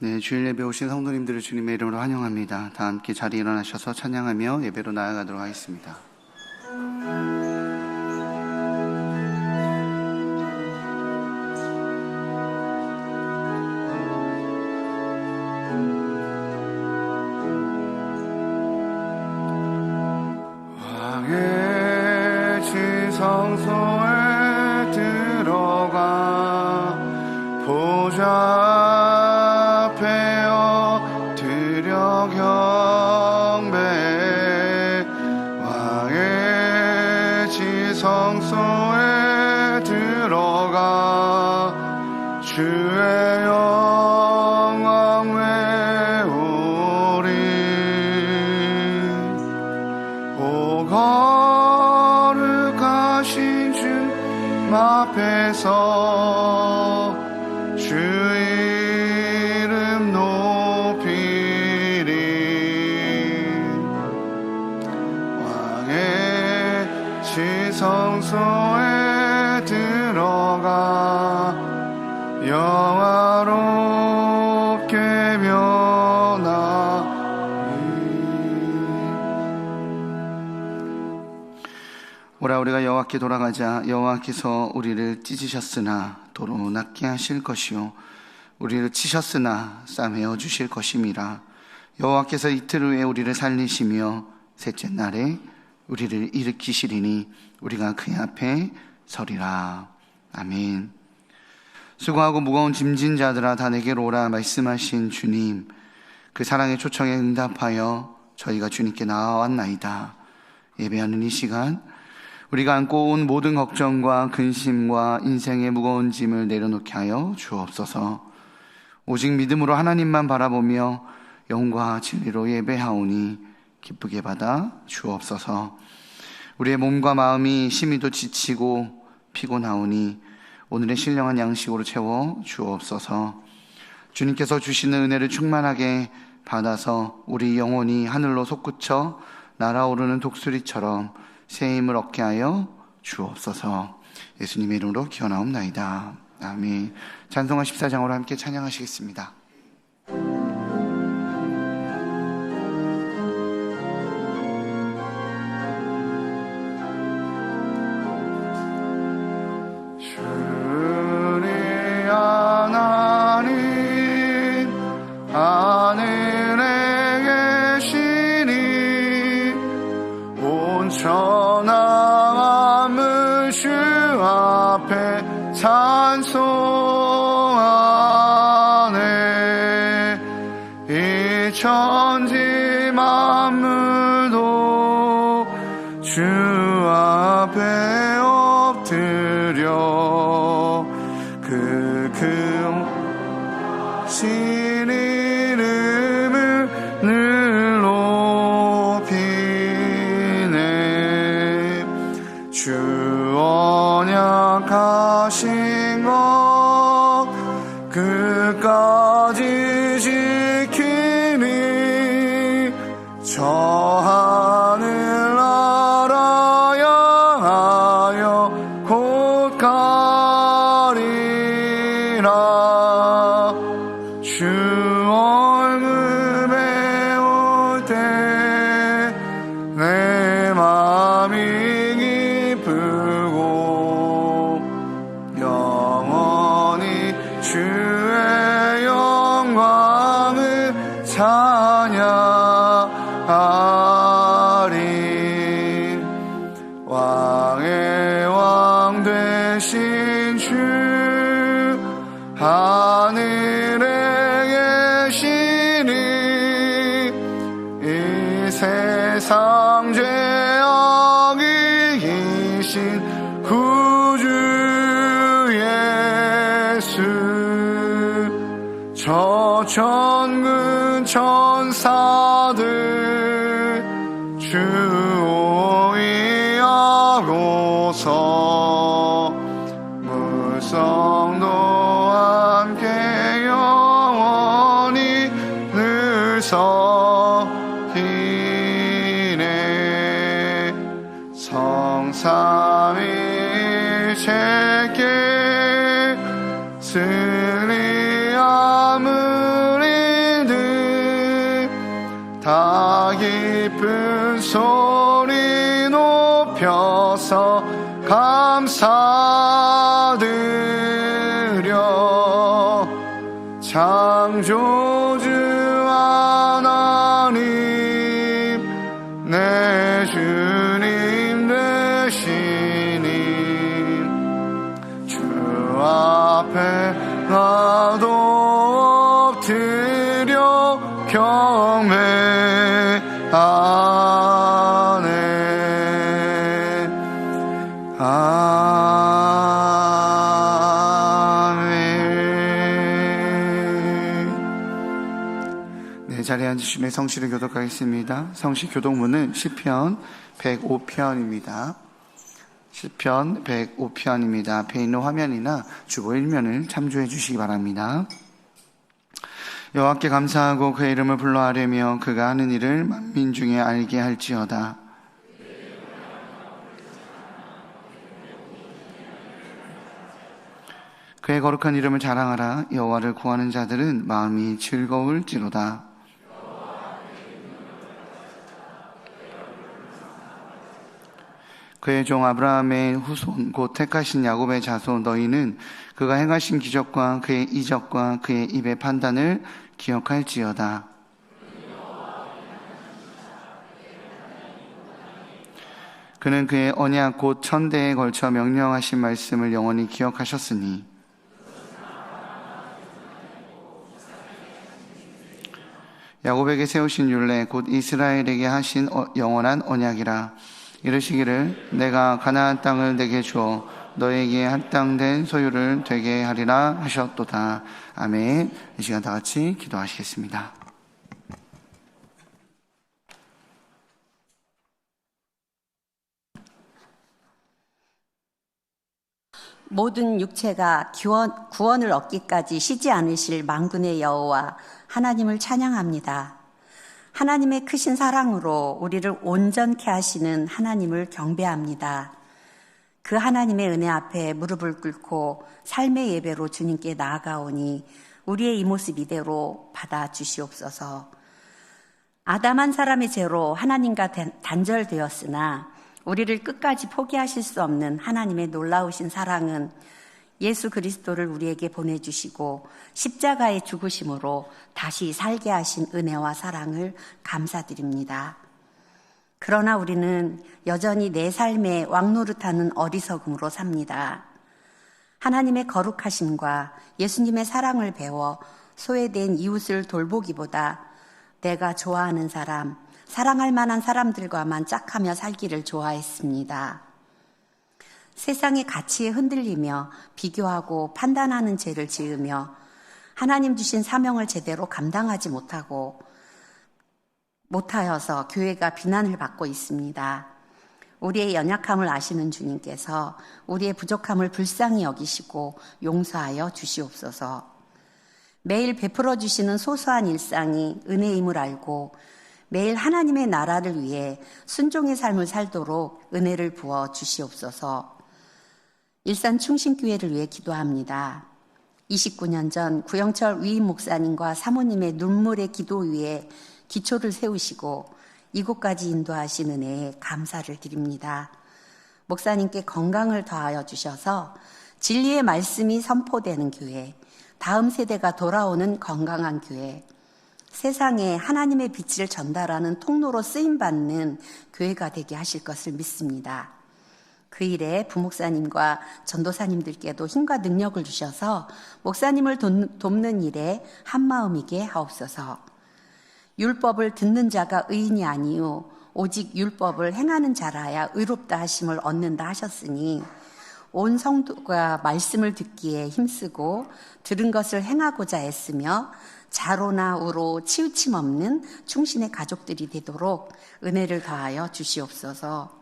네, 주일 예배 오신 성도님들을 주님의 이름으로 환영합니다. 다 함께 자리에 일어나셔서 찬양하며 예배로 나아가도록 하겠습니다. 왕의 지성소에 들어가 보좌 성소에 들어가 주의 영광 외우리. 오 거룩하신 주 앞에서 주 이름 높이리. 왕의 지성소에 들어가 영화롭게 면하리. 오라 우리가 여호와께 돌아가자. 여호와께서 우리를 찢으셨으나 도로 낫게 하실 것이요 우리를 치셨으나 싸매어 주실 것임이라. 여호와께서 이틀 후에 우리를 살리시며 셋째 날에 우리를 일으키시리니 우리가 그의 앞에 서리라. 아멘. 수고하고 무거운 짐진 자들아 다 내게로 오라 말씀하신 주님, 그 사랑의 초청에 응답하여 저희가 주님께 나아왔나이다. 예배하는 이 시간 우리가 안고 온 모든 걱정과 근심과 인생의 무거운 짐을 내려놓게 하여 주옵소서. 오직 믿음으로 하나님만 바라보며 영과 진리로 예배하오니 기쁘게 받아 주옵소서. 우리의 몸과 마음이 심히도 지치고 피곤하오니 오늘의 신령한 양식으로 채워 주옵소서. 주님께서 주시는 은혜를 충만하게 받아서 우리 영혼이 하늘로 솟구쳐 날아오르는 독수리처럼 새 힘을 얻게 하여 주옵소서. 예수님의 이름으로 기원하옵나이다. 아멘. 찬송가 14장으로 함께 찬양하시겠습니다. 하늘에 계시니 온천하 만물 주 앞에 찬송하네. 이 천지 만물도 주 앞에 엎드려 그 신 이름을 늘 높이네. 주 언약하신 것 끝까지 지키니 저 하늘 나라 향하여 곧 가리라. 주 얼굴 배울 때 내 맘이 기쁘고 영원히 주의 영광을 찬양하리. 왕의 왕 되신 주 하늘에 계시니 이 세상 죄악 이기신 구주 예수. 저 천군 천사들 주의하고서 물성도 함께 영원히 늘 서히네. 성삼위일체께 승리 아무리 기쁜 소리 높여서 감사드려 창조주 하나님 내 주님 되시니 주 앞에 나도 엎드려 경배하네. 아멘. 네, 자리에 앉으시면 성시를 교독하겠습니다. 성시 교독문은 시편 105편입니다. 시편 105편입니다. 앞에 있는 화면이나 주보 1면을 참조해 주시기 바랍니다. 여호와께 감사하고 그의 이름을 불러하려며 그가 하는 일을 만민 중에 알게 할지어다. 그의 거룩한 이름을 자랑하라. 여호와를 구하는 자들은 마음이 즐거울지로다. 그의 종 아브라함의 후손 곧 택하신 야곱의 자손 너희는 그가 행하신 기적과 그의 이적과 그의 입의 판단을 기억할지어다. 그는 그의 언약 곧 천대에 걸쳐 명령하신 말씀을 영원히 기억하셨으니 야곱에게 세우신 율례 곧 이스라엘에게 하신 영원한 언약이라. 이르시기를 내가 가나안 땅을 내게 주어 너에게 할당된 소유를 되게 하리라 하셨도다. 아멘. 이 시간 다 같이 기도하시겠습니다. 모든 육체가 구원을 얻기까지 쉬지 않으실 만군의 여호와 하나님을 찬양합니다. 하나님의 크신 사랑으로 우리를 온전케 하시는 하나님을 경배합니다. 그 하나님의 은혜 앞에 무릎을 꿇고 삶의 예배로 주님께 나아가오니 우리의 이 모습 이대로 받아주시옵소서. 아담 한 사람의 죄로 하나님과 단절되었으나 우리를 끝까지 포기하실 수 없는 하나님의 놀라우신 사랑은 예수 그리스도를 우리에게 보내주시고 십자가의 죽으심으로 다시 살게 하신 은혜와 사랑을 감사드립니다. 그러나 우리는 여전히 내 삶에 왕노릇하는 어리석음으로 삽니다. 하나님의 거룩하심과 예수님의 사랑을 배워 소외된 이웃을 돌보기보다 내가 좋아하는 사람, 사랑할 만한 사람들과만 짝하며 살기를 좋아했습니다. 세상의 가치에 흔들리며 비교하고 판단하는 죄를 지으며 하나님 주신 사명을 제대로 감당하지 못하여서 교회가 비난을 받고 있습니다. 우리의 연약함을 아시는 주님께서 우리의 부족함을 불쌍히 여기시고 용서하여 주시옵소서. 매일 베풀어 주시는 소소한 일상이 은혜임을 알고 매일 하나님의 나라를 위해 순종의 삶을 살도록 은혜를 부어 주시옵소서. 일산 충신교회를 위해 기도합니다. 29년 전 구영철 위임 목사님과 사모님의 눈물의 기도 위에 기초를 세우시고 이곳까지 인도하신 은혜에 감사를 드립니다. 목사님께 건강을 더하여 주셔서 진리의 말씀이 선포되는 교회, 다음 세대가 돌아오는 건강한 교회, 세상에 하나님의 빛을 전달하는 통로로 쓰임받는 교회가 되게 하실 것을 믿습니다. 그 일에 부목사님과 전도사님들께도 힘과 능력을 주셔서 목사님을 돕는 일에 한마음이게 하옵소서. 율법을 듣는 자가 의인이 아니요 오직 율법을 행하는 자라야 의롭다 하심을 얻는다 하셨으니 온 성도가 말씀을 듣기에 힘쓰고 들은 것을 행하고자 애쓰며 자로나 우로 치우침 없는 충신의 가족들이 되도록 은혜를 더하여 주시옵소서.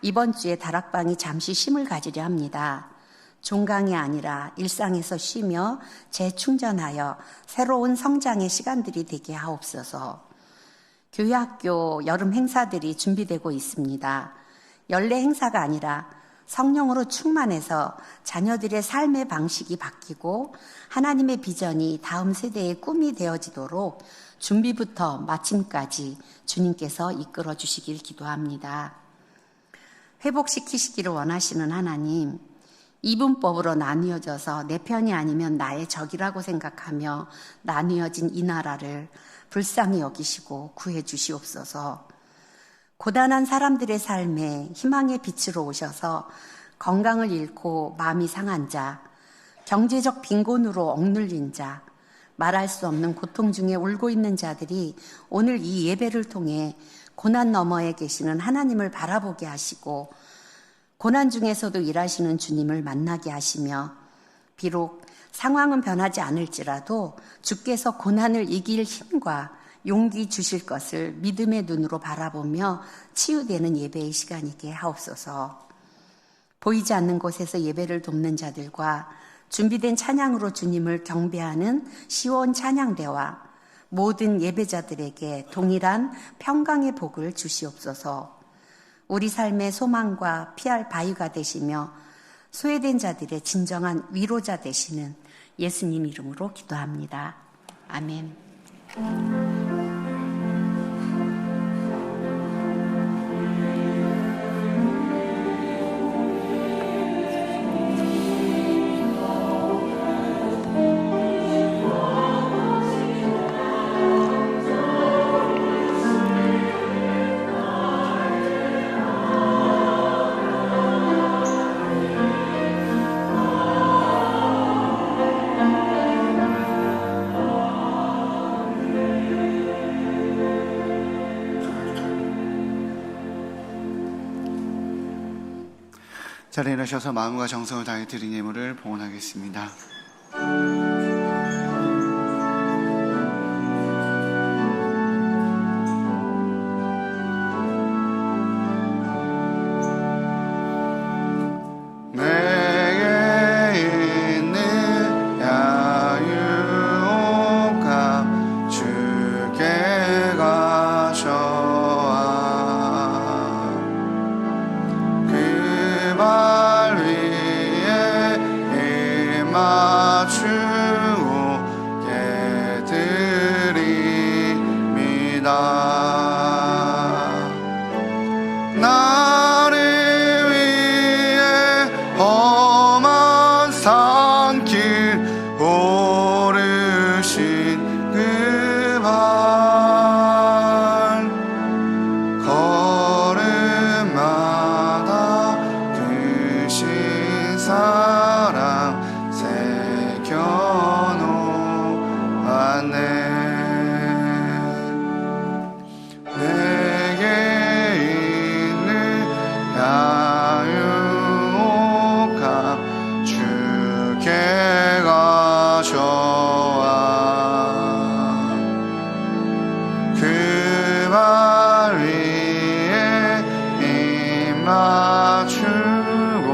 이번 주에 다락방이 잠시 쉼을 가지려 합니다. 종강이 아니라 일상에서 쉬며 재충전하여 새로운 성장의 시간들이 되게 하옵소서. 교회 학교 여름 행사들이 준비되고 있습니다. 연례 행사가 아니라 성령으로 충만해서 자녀들의 삶의 방식이 바뀌고 하나님의 비전이 다음 세대의 꿈이 되어지도록 준비부터 마침까지 주님께서 이끌어 주시길 기도합니다. 회복시키시기를 원하시는 하나님, 이분법으로 나뉘어져서 내 편이 아니면 나의 적이라고 생각하며 나뉘어진 이 나라를 불쌍히 여기시고 구해 주시옵소서. 고단한 사람들의 삶에 희망의 빛으로 오셔서 건강을 잃고 마음이 상한 자, 경제적 빈곤으로 억눌린 자, 말할 수 없는 고통 중에 울고 있는 자들이 오늘 이 예배를 통해 고난 너머에 계시는 하나님을 바라보게 하시고 고난 중에서도 일하시는 주님을 만나게 하시며, 비록 상황은 변하지 않을지라도 주께서 고난을 이길 힘과 용기 주실 것을 믿음의 눈으로 바라보며 치유되는 예배의 시간이게 하옵소서. 보이지 않는 곳에서 예배를 돕는 자들과 준비된 찬양으로 주님을 경배하는 시온 찬양대와 모든 예배자들에게 동일한 평강의 복을 주시옵소서. 우리 삶의 소망과 피할 바위가 되시며 소외된 자들의 진정한 위로자 되시는 예수님 이름으로 기도합니다. 아멘. 자리에 일어서서 마음과 정성을 다해 드린 예물을 봉헌하겠습니다. 내게 있는 야유가 주께 가셔와 발 위에 힘 맞추고 깨드립니다. 나를 위해 험한 산길 오르신 그 발 걸음마다 사랑 새겨놓았네. 내게 있는 야유가 주께 가셔와 그 발 위에 힘 맞추고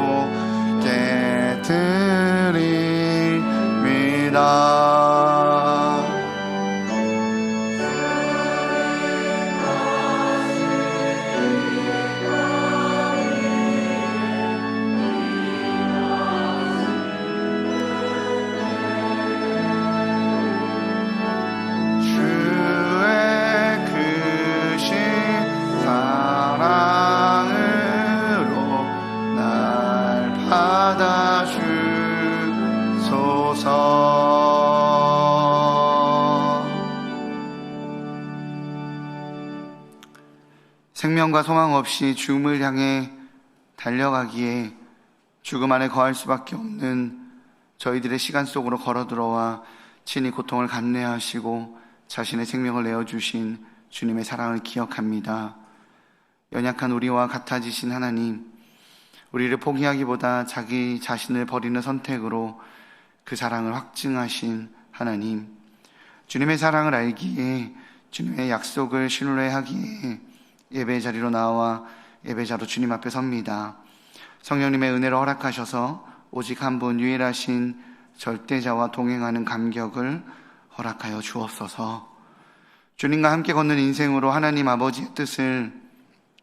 깨드립니다. 주의 크신 사랑으로 날 받아주소서. 생명과 소망 없이 죽음을 향해 달려가기에 죽음 안에 거할 수밖에 없는 저희들의 시간 속으로 걸어 들어와 친히 고통을 감내하시고 자신의 생명을 내어주신 주님의 사랑을 기억합니다. 연약한 우리와 같아지신 하나님, 우리를 포기하기보다 자기 자신을 버리는 선택으로 그 사랑을 확증하신 하나님, 주님의 사랑을 알기에, 주님의 약속을 신뢰하기에 예배 자리로 나와 예배자로 주님 앞에 섭니다. 성령님의 은혜로 허락하셔서 오직 한 분 유일하신 절대자와 동행하는 감격을 허락하여 주옵소서. 주님과 함께 걷는 인생으로 하나님 아버지의 뜻을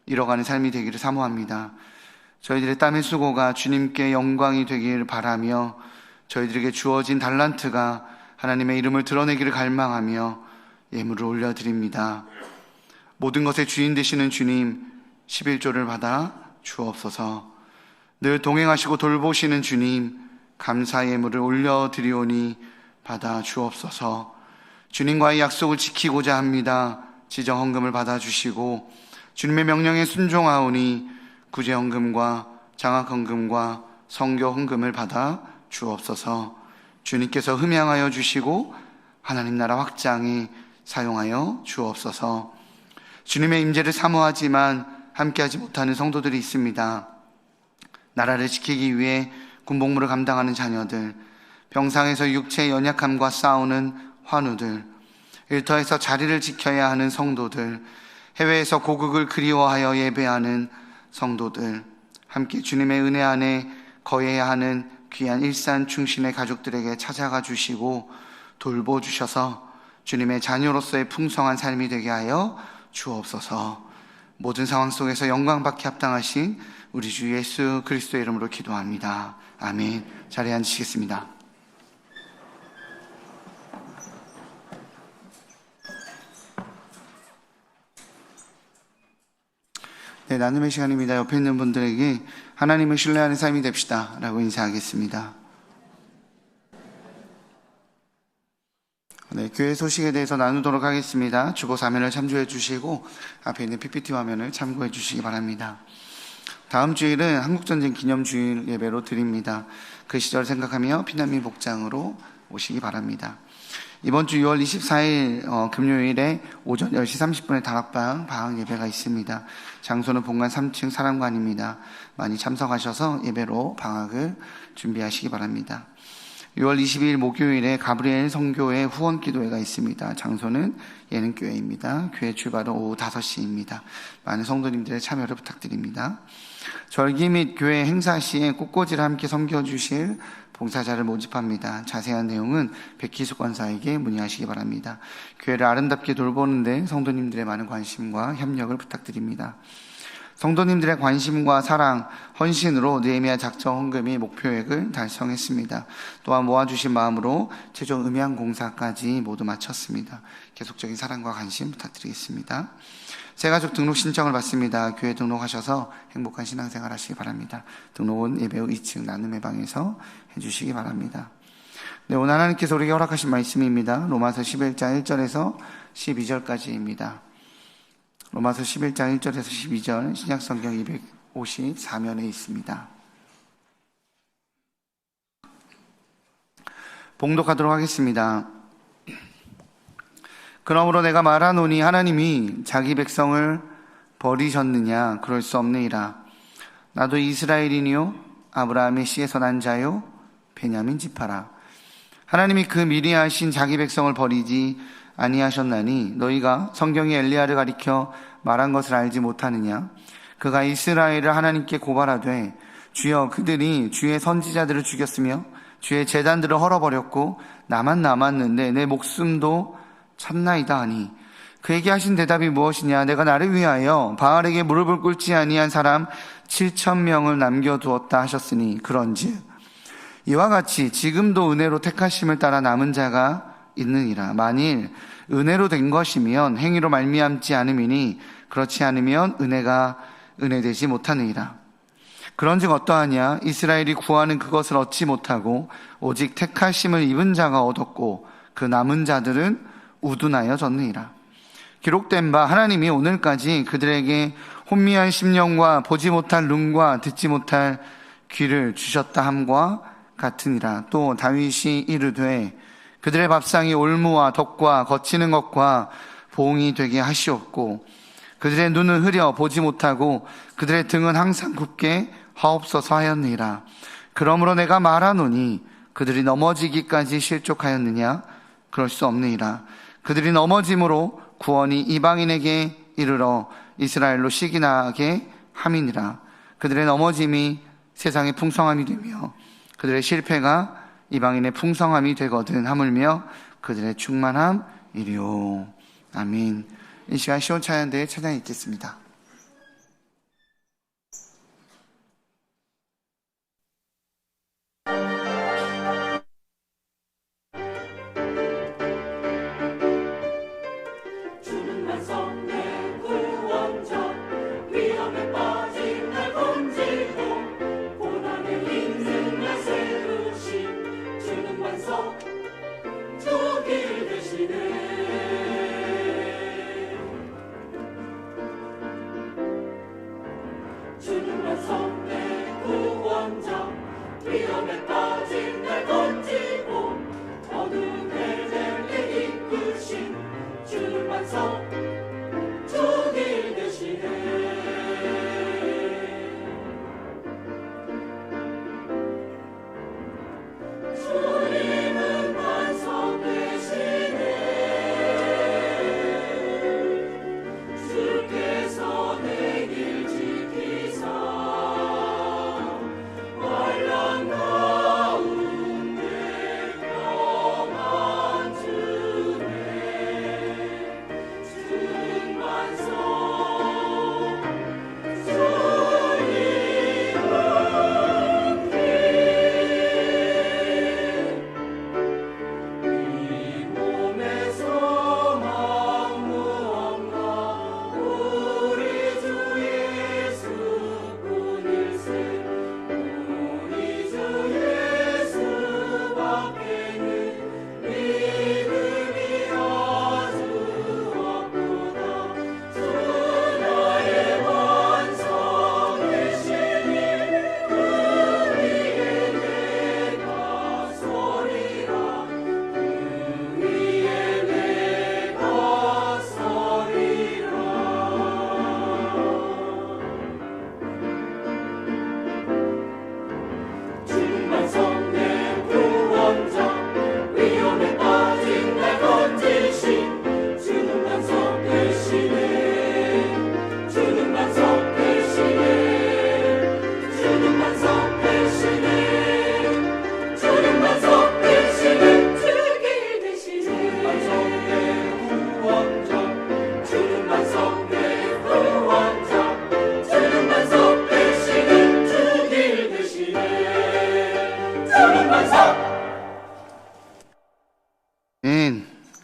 이뤄가는 삶이 되기를 사모합니다. 저희들의 땀의 수고가 주님께 영광이 되기를 바라며 저희들에게 주어진 달란트가 하나님의 이름을 드러내기를 갈망하며 예물을 올려드립니다. 모든 것의 주인 되시는 주님, 11조를 받아 주옵소서. 늘 동행하시고 돌보시는 주님, 감사 예물을 올려드리오니 받아 주옵소서. 주님과의 약속을 지키고자 합니다. 지정헌금을 받아주시고 주님의 명령에 순종하오니 구제헌금과 장학헌금과 성교헌금을 받아 주옵소서. 주님께서 흠양하여 주시고 하나님 나라 확장에 사용하여 주옵소서. 주님의 임재를 사모하지만 함께하지 못하는 성도들이 있습니다. 나라를 지키기 위해 군복무를 감당하는 자녀들, 병상에서 육체의 연약함과 싸우는 환우들, 일터에서 자리를 지켜야 하는 성도들, 해외에서 고국을 그리워하여 예배하는 성도들, 함께 주님의 은혜 안에 거해야 하는 귀한 일산 충신의 가족들에게 찾아가 주시고 돌보주셔서 주님의 자녀로서의 풍성한 삶이 되게 하여 주옵소서. 모든 상황 속에서 영광받기 합당하신 우리 주 예수 그리스도의 이름으로 기도합니다. 아멘. 자리에 앉으시겠습니다. 네, 나눔의 시간입니다. 옆에 있는 분들에게 하나님을 신뢰하는 삶이 됩시다 라고 인사하겠습니다. 네, 교회 소식에 대해서 나누도록 하겠습니다. 주보 사면을 참조해 주시고 앞에 있는 PPT 화면을 참고해 주시기 바랍니다. 다음 주일은 한국전쟁 기념주일 예배로 드립니다. 그 시절 생각하며 피난민 복장으로 오시기 바랍니다. 이번 주 6월 24일 금요일에 오전 10시 30분에 다락방 방학 예배가 있습니다. 장소는 본관 3층 사랑관입니다. 많이 참석하셔서 예배로 방학을 준비하시기 바랍니다. 6월 22일 목요일에 가브리엘 성교회 후원 기도회가 있습니다. 장소는 예능교회입니다. 교회 출발은 오후 5시입니다. 많은 성도님들의 참여를 부탁드립니다. 절기 및 교회 행사 시에 꽃꽂이를 함께 섬겨주실 봉사자를 모집합니다. 자세한 내용은 백희숙 권사에게 문의하시기 바랍니다. 교회를 아름답게 돌보는데 성도님들의 많은 관심과 협력을 부탁드립니다. 성도님들의 관심과 사랑, 헌신으로 느헤미야 작정 헌금이 목표액을 달성했습니다. 또한 모아주신 마음으로 최종 음향 공사까지 모두 마쳤습니다. 계속적인 사랑과 관심 부탁드리겠습니다. 새가족 등록 신청을 받습니다. 교회 등록하셔서 행복한 신앙생활 하시기 바랍니다. 등록은 예배 후 2층 나눔의 방에서 해주시기 바랍니다. 네, 오늘 하나님께서 우리에게 허락하신 말씀입니다. 로마서 11장 1절에서 12절까지입니다. 로마서 11장 1절에서 12절 신약성경 254면에 있습니다. 봉독하도록 하겠습니다. 그러므로 내가 말하노니 하나님이 자기 백성을 버리셨느냐? 그럴 수 없느니라. 나도 이스라엘이니요 아브라함의 씨에서 난 자요 베냐민 지파라. 하나님이 그 미리 하신 자기 백성을 버리지 아니하셨나니 너희가 성경이 엘리야를 가리켜 말한 것을 알지 못하느냐? 그가 이스라엘을 하나님께 고발하되 주여 그들이 주의 선지자들을 죽였으며 주의 제단들을 헐어버렸고 나만 남았는데 내 목숨도 찾나이다 하니 그에게 하신 대답이 무엇이냐? 내가 나를 위하여 바알에게 무릎을 꿇지 아니한 사람 7,000명을 남겨두었다 하셨으니 그런즉 이와 같이 지금도 은혜로 택하심을 따라 남은 자가 있느니라. 만일 은혜로 된 것이면 행위로 말미암지 않음이니 그렇지 않으면 은혜가 은혜되지 못하느니라. 그런즉 어떠하냐? 이스라엘이 구하는 그것을 얻지 못하고 오직 택하심을 입은 자가 얻었고 그 남은 자들은 우둔하여졌느니라. 기록된 바 하나님이 오늘까지 그들에게 혼미한 심령과 보지 못할 눈과 듣지 못할 귀를 주셨다 함과 같으니라. 또 다윗이 이르되 그들의 밥상이 올무와 덕과 거치는 것과 봉이 되게 하시옵고 그들의 눈은 흐려 보지 못하고 그들의 등은 항상 굽게 하옵소서 하였느니라. 그러므로 내가 말하노니 그들이 넘어지기까지 실족하였느냐? 그럴 수 없느니라. 그들이 넘어짐으로 구원이 이방인에게 이르러 이스라엘로 시기나게 함이니라. 그들의 넘어짐이 세상의 풍성함이 되며 그들의 실패가 이방인의 풍성함이 되거든 하물며 그들의 충만함이리요. 아멘. 이 시간 시온 찬양대에 찬양이 있겠습니다.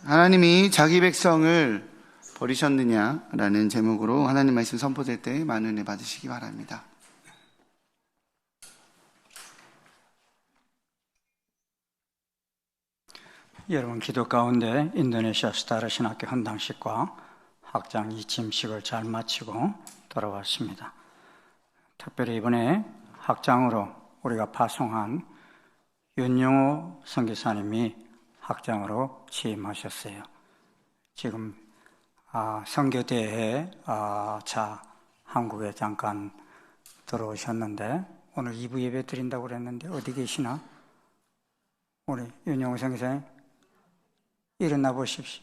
하나님이 자기 백성을 버리셨느냐라는 제목으로 하나님 말씀 선포될 때 많은 은혜 받으시기 바랍니다. 여러분, 기도 가운데 인도네시아 스타르 신학교 헌당식과 학장 이침식을 잘 마치고 돌아왔습니다. 특별히 이번에 학장으로 우리가 파송한 윤영호 선교사님이 학장으로 취임하셨어요. 지금 선교대회 차 한국에 잠깐 들어오셨는데 오늘 2부 예배 드린다고 그랬는데 어디 계시나? 우리 윤영호 선교사님 일어나 보십시오.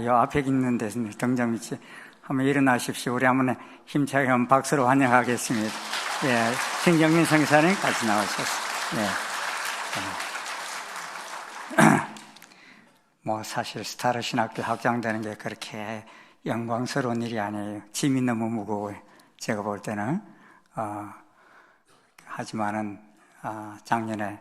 요 앞에 있는 데서 등장 밑에 한번 일어나십시오. 우리 한번 힘차게 한번 박수로 환영하겠습니다. 예, 신경민 선교사님 같이 나오셨어요. 뭐 사실 스타르 신학교 학장되는 게 그렇게 영광스러운 일이 아니에요. 짐이 너무 무거워요. 제가 볼 때는 하지만은 작년에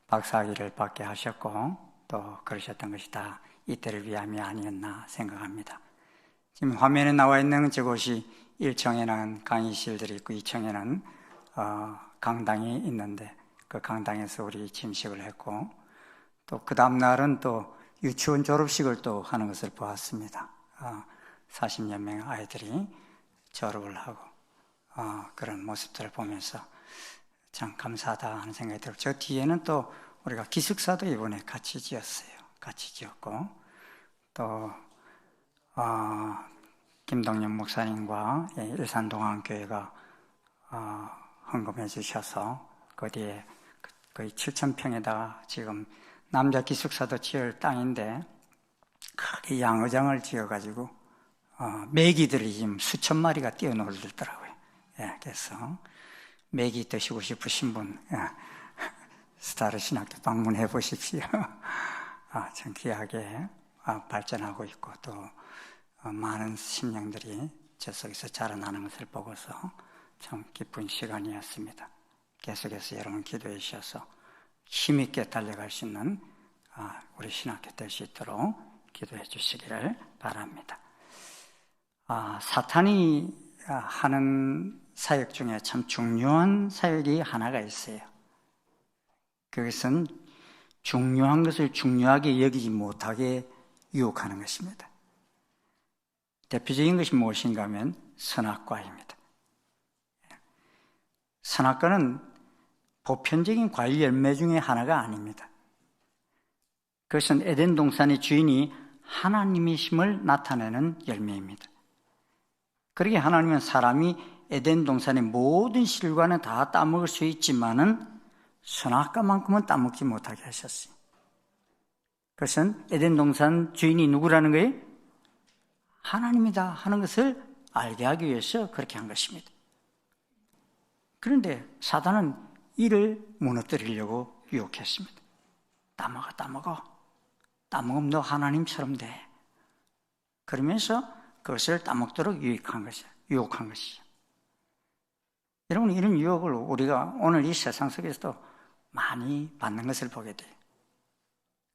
박사학위를 받게 하셨고 또 그러셨던 것이 다 이때를 위함이 아니었나 생각합니다. 지금 화면에 나와 있는 저곳이 1층에는 강의실들이 있고 2층에는 강당이 있는데 그 강당에서 우리 침식을 했고 또 그 다음 날은 또 유치원 졸업식을 또 하는 것을 보았습니다. 40여 명의 아이들이 졸업을 하고 그런 모습들을 보면서 참 감사하다 하는 생각이 들고, 저 뒤에는 또 우리가 기숙사도 이번에 같이 지었어요. 같이 지었고 또 김동연 목사님과 일산동안교회가 헌금해 주셔서 거기에 거의 7,000평에다가 지금 남자 기숙사도 지을 땅인데 크게 양어장을 지어가지고 메기들이 지금 수천 마리가 뛰어놀더라고요. 그래서 메기 드시고 싶으신 분 스타르 신학교 방문해 보십시오. 참 귀하게 발전하고 있고 또 많은 심령들이 저 속에서 자라나는 것을 보고서 참 기쁜 시간이었습니다. 계속해서 여러분 기도해 주셔서 힘있게 달려갈 수 있는 우리 신학교 될 수 있도록 기도해 주시기를 바랍니다. 사탄이 하는 사역 중에 참 중요한 사역이 하나가 있어요. 그것은 중요한 것을 중요하게 여기지 못하게 유혹하는 것입니다. 대표적인 것이 무엇인가 하면 선악과입니다. 선악과는 보편적인 과일 열매 중에 하나가 아닙니다. 그것은 에덴 동산의 주인이 하나님이심을 나타내는 열매입니다. 그러게 하나님은 사람이 에덴 동산의 모든 실과는 다 따먹을 수 있지만은 선악과만큼은 따먹지 못하게 하셨어요. 그것은 에덴 동산 주인이 누구라는 거예요? 하나님이다 하는 것을 알게 하기 위해서 그렇게 한 것입니다. 그런데 사단은 이를 무너뜨리려고 유혹했습니다. 따먹어. 따먹으면 너 하나님처럼 돼. 그러면서 그것을 따먹도록 유혹한 것이죠. 여러분, 이런 유혹을 우리가 오늘 이 세상 속에서도 많이 받는 것을 보게 돼요.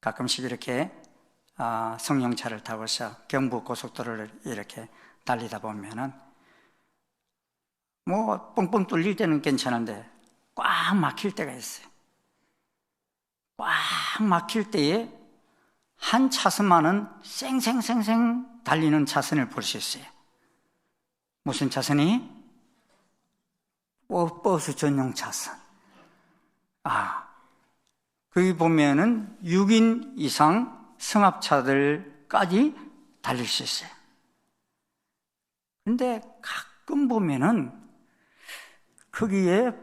가끔씩 이렇게 승용차를 타고서 경부 고속도로를 이렇게 달리다 보면은 뭐 뻥뻥 뚫릴 때는 괜찮은데 꽉 막힐 때가 있어요. 꽉 막힐 때에 한 차선만은 쌩쌩쌩쌩 달리는 차선을 볼 수 있어요. 무슨 차선이? 버스 전용 차선. 거기 보면은 6인 이상 승합차들까지 달릴 수 있어요. 근데 가끔 보면은 거기에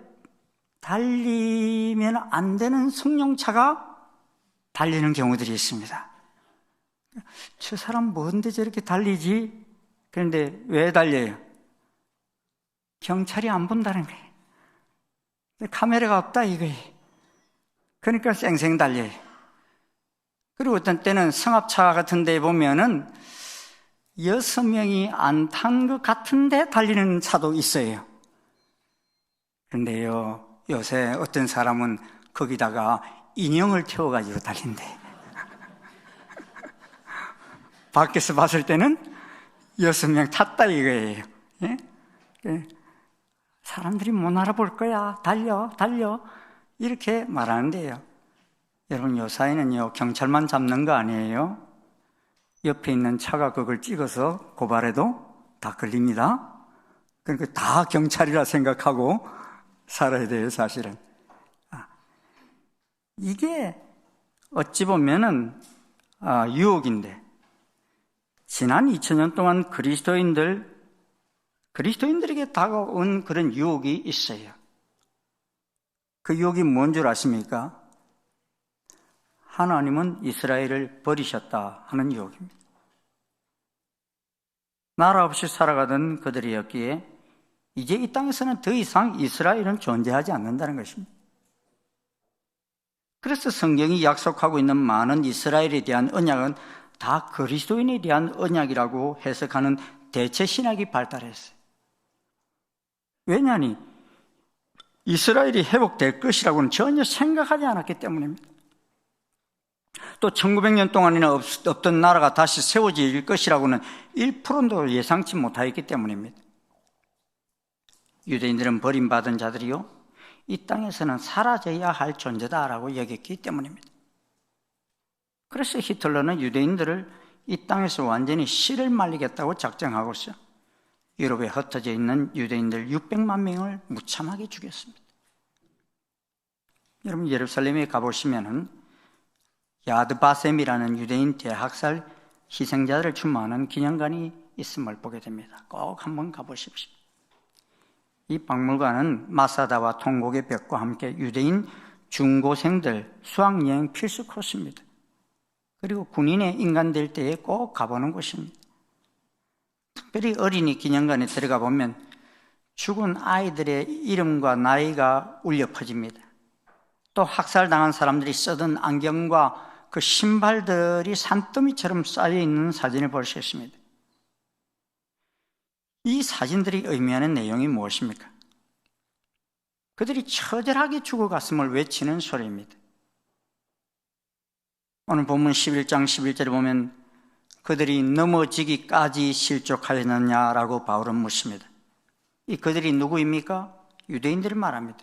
달리면 안 되는 승용차가 달리는 경우들이 있습니다. 저 사람 뭔데 저렇게 달리지? 그런데 왜 달려요? 경찰이 안 본다는 거예요. 카메라가 없다 이거예요. 그러니까 쌩쌩 달려요. 그리고 어떤 때는 승합차 같은 데 보면은 6명이 안 탄 것 같은데 달리는 차도 있어요. 그런데요, 요새 어떤 사람은 거기다가 인형을 태워가지고 달린대. 밖에서 봤을 때는 6명 탔다 이거예요. 예? 사람들이 못 알아볼 거야. 달려, 달려. 이렇게 말하는데요. 여러분, 요 사이는요, 경찰만 잡는 거 아니에요. 옆에 있는 차가 그걸 찍어서 고발해도 다 걸립니다. 그러니까 다 경찰이라 생각하고 살아야 돼요, 사실은. 이게 어찌 보면은 유혹인데, 지난 2000년 동안 그리스도인들에게 다가온 그런 유혹이 있어요. 그 유혹이 뭔 줄 아십니까? 하나님은 이스라엘을 버리셨다 하는 유혹입니다. 나라 없이 살아가던 그들이었기에 이제 이 땅에서는 더 이상 이스라엘은 존재하지 않는다는 것입니다. 그래서 성경이 약속하고 있는 많은 이스라엘에 대한 언약은 다 그리스도인에 대한 언약이라고 해석하는 대체 신학이 발달했어요. 왜냐하니 이스라엘이 회복될 것이라고는 전혀 생각하지 않았기 때문입니다. 또 1900년 동안이나 없던 나라가 다시 세워질 것이라고는 1%도 예상치 못하였기 때문입니다. 유대인들은 버림받은 자들이요, 이 땅에서는 사라져야 할 존재다라고 여겼기 때문입니다. 그래서 히틀러는 유대인들을 이 땅에서 완전히 씨를 말리겠다고 작정하고 있어요. 유럽에 흩어져 있는 유대인들 600만 명을 무참하게 죽였습니다. 여러분, 예루살렘에 가보시면은 야드바셈이라는 유대인 대학살 희생자들을 추모하는 기념관이 있음을 보게 됩니다. 꼭 한번 가보십시오. 이 박물관은 마사다와 통곡의 벽과 함께 유대인 중고생들 수학여행 필수 코스입니다. 그리고 군인의 인간 될 때에 꼭 가보는 곳입니다. 특별히 어린이 기념관에 들어가 보면 죽은 아이들의 이름과 나이가 울려 퍼집니다. 또 학살당한 사람들이 쓰던 안경과 그 신발들이 산더미처럼 쌓여있는 사진을 볼 수 있습니다. 이 사진들이 의미하는 내용이 무엇입니까? 그들이 처절하게 죽어갔음을 외치는 소리입니다. 오늘 본문 11장 11절에 보면 그들이 넘어지기까지 실족하였느냐라고 바울은 묻습니다. 이 그들이 누구입니까? 유대인들을 말합니다.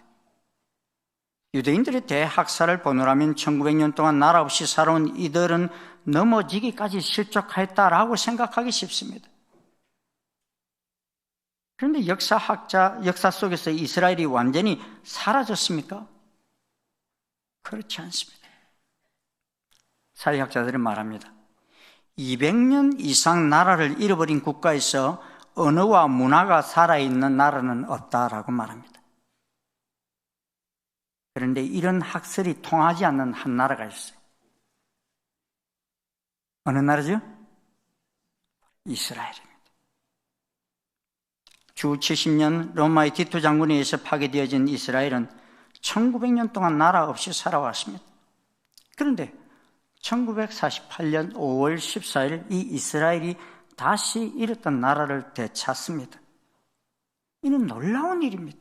유대인들의 대학살을 보느라면 1900년 동안 나라 없이 살아온 이들은 넘어지기까지 실족하였다라고 생각하기 쉽습니다. 그런데 역사 속에서 이스라엘이 완전히 사라졌습니까? 그렇지 않습니다. 사회학자들은 말합니다. 200년 이상 나라를 잃어버린 국가에서 언어와 문화가 살아있는 나라는 없다라고 말합니다. 그런데 이런 학설이 통하지 않는 한 나라가 있어요. 어느 나라죠? 이스라엘입니다. 주 70년 로마의 디토 장군에 의해서 파괴되어진 이스라엘은 1900년 동안 나라 없이 살아왔습니다. 그런데 1948년 5월 14일 이 이스라엘이 다시 잃었던 나라를 되찾습니다. 이는 놀라운 일입니다.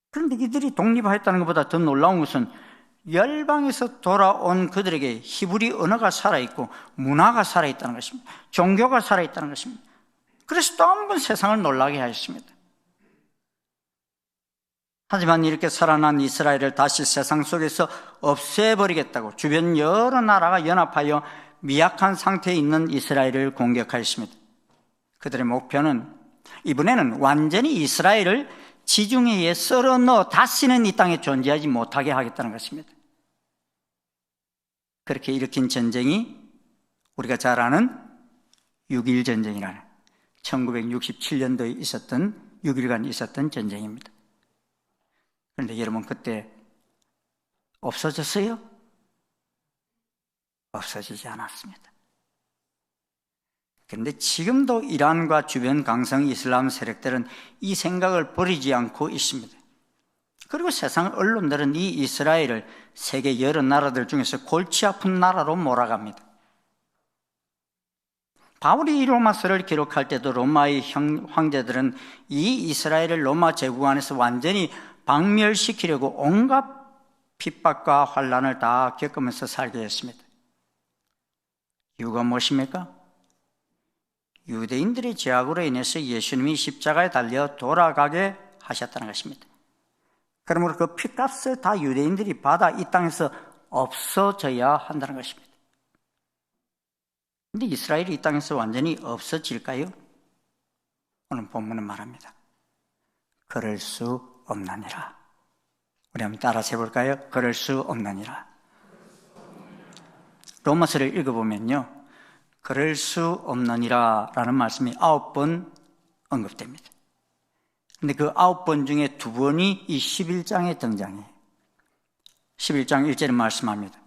그런데 이들이 독립하였다는 것보다 더 놀라운 것은 열방에서 돌아온 그들에게 히브리 언어가 살아있고 문화가 살아있다는 것입니다. 종교가 살아있다는 것입니다. 그래서 또 한 번 세상을 놀라게 하였습니다. 하지만 이렇게 살아난 이스라엘을 다시 세상 속에서 없애버리겠다고 주변 여러 나라가 연합하여 미약한 상태에 있는 이스라엘을 공격하였습니다. 그들의 목표는 이번에는 완전히 이스라엘을 지중해에 썰어 넣어 다시는 이 땅에 존재하지 못하게 하겠다는 것입니다. 그렇게 일으킨 전쟁이 우리가 잘 아는 6.1 전쟁이라는 1967년도에 있었던 6일간 있었던 전쟁입니다. 그런데 여러분 그때 없어졌어요? 없어지지 않았습니다. 그런데 지금도 이란과 주변 강성 이슬람 세력들은 이 생각을 버리지 않고 있습니다. 그리고 세상 언론들은 이 이스라엘을 세계 여러 나라들 중에서 골치 아픈 나라로 몰아갑니다. 바울이 이 로마서를 기록할 때도 로마의 황제들은 이 이스라엘을 로마 제국 안에서 완전히 박멸시키려고 온갖 핍박과 환난을 다 겪으면서 살게 했습니다. 이유가 무엇입니까? 유대인들의 죄악으로 인해서 예수님이 십자가에 달려 돌아가게 하셨다는 것입니다. 그러므로 그 피값을 다 유대인들이 받아 이 땅에서 없어져야 한다는 것입니다. 그런데 이스라엘이 이 땅에서 완전히 없어질까요? 오늘 본문은 말합니다. 그럴 수 없느니라. 우리 한번 따라서 해볼까요? 그럴 수 없느니라. 로마서를 읽어보면요, 그럴 수 없느니라 라는 말씀이 9번 언급됩니다. 근데 그 9번 중에 2번이 이 11장에 등장해요. 11장 1절에 말씀합니다.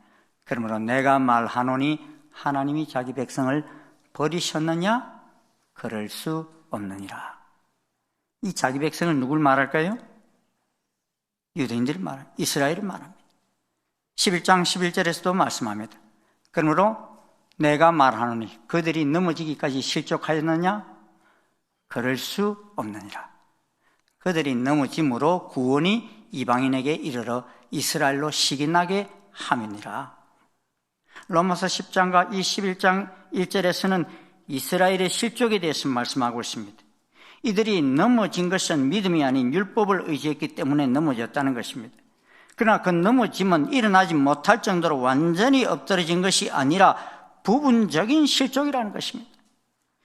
그러므로 내가 말하노니 하나님이 자기 백성을 버리셨느냐? 그럴 수 없느니라. 이 자기 백성을 누굴 말할까요? 유대인들을 말합니다. 이스라엘을 말합니다. 11장 11절에서도 말씀합니다. 그러므로 내가 말하노니 그들이 넘어지기까지 실족하였느냐? 그럴 수 없느니라. 그들이 넘어짐으로 구원이 이방인에게 이르러 이스라엘로 시기나게 함이니라. 로마서 10장과 이 11장 1절에서는 이스라엘의 실족에 대해서 말씀하고 있습니다. 이들이 넘어진 것은 믿음이 아닌 율법을 의지했기 때문에 넘어졌다는 것입니다. 그러나 그 넘어짐은 일어나지 못할 정도로 완전히 엎드러진 것이 아니라 부분적인 실족이라는 것입니다.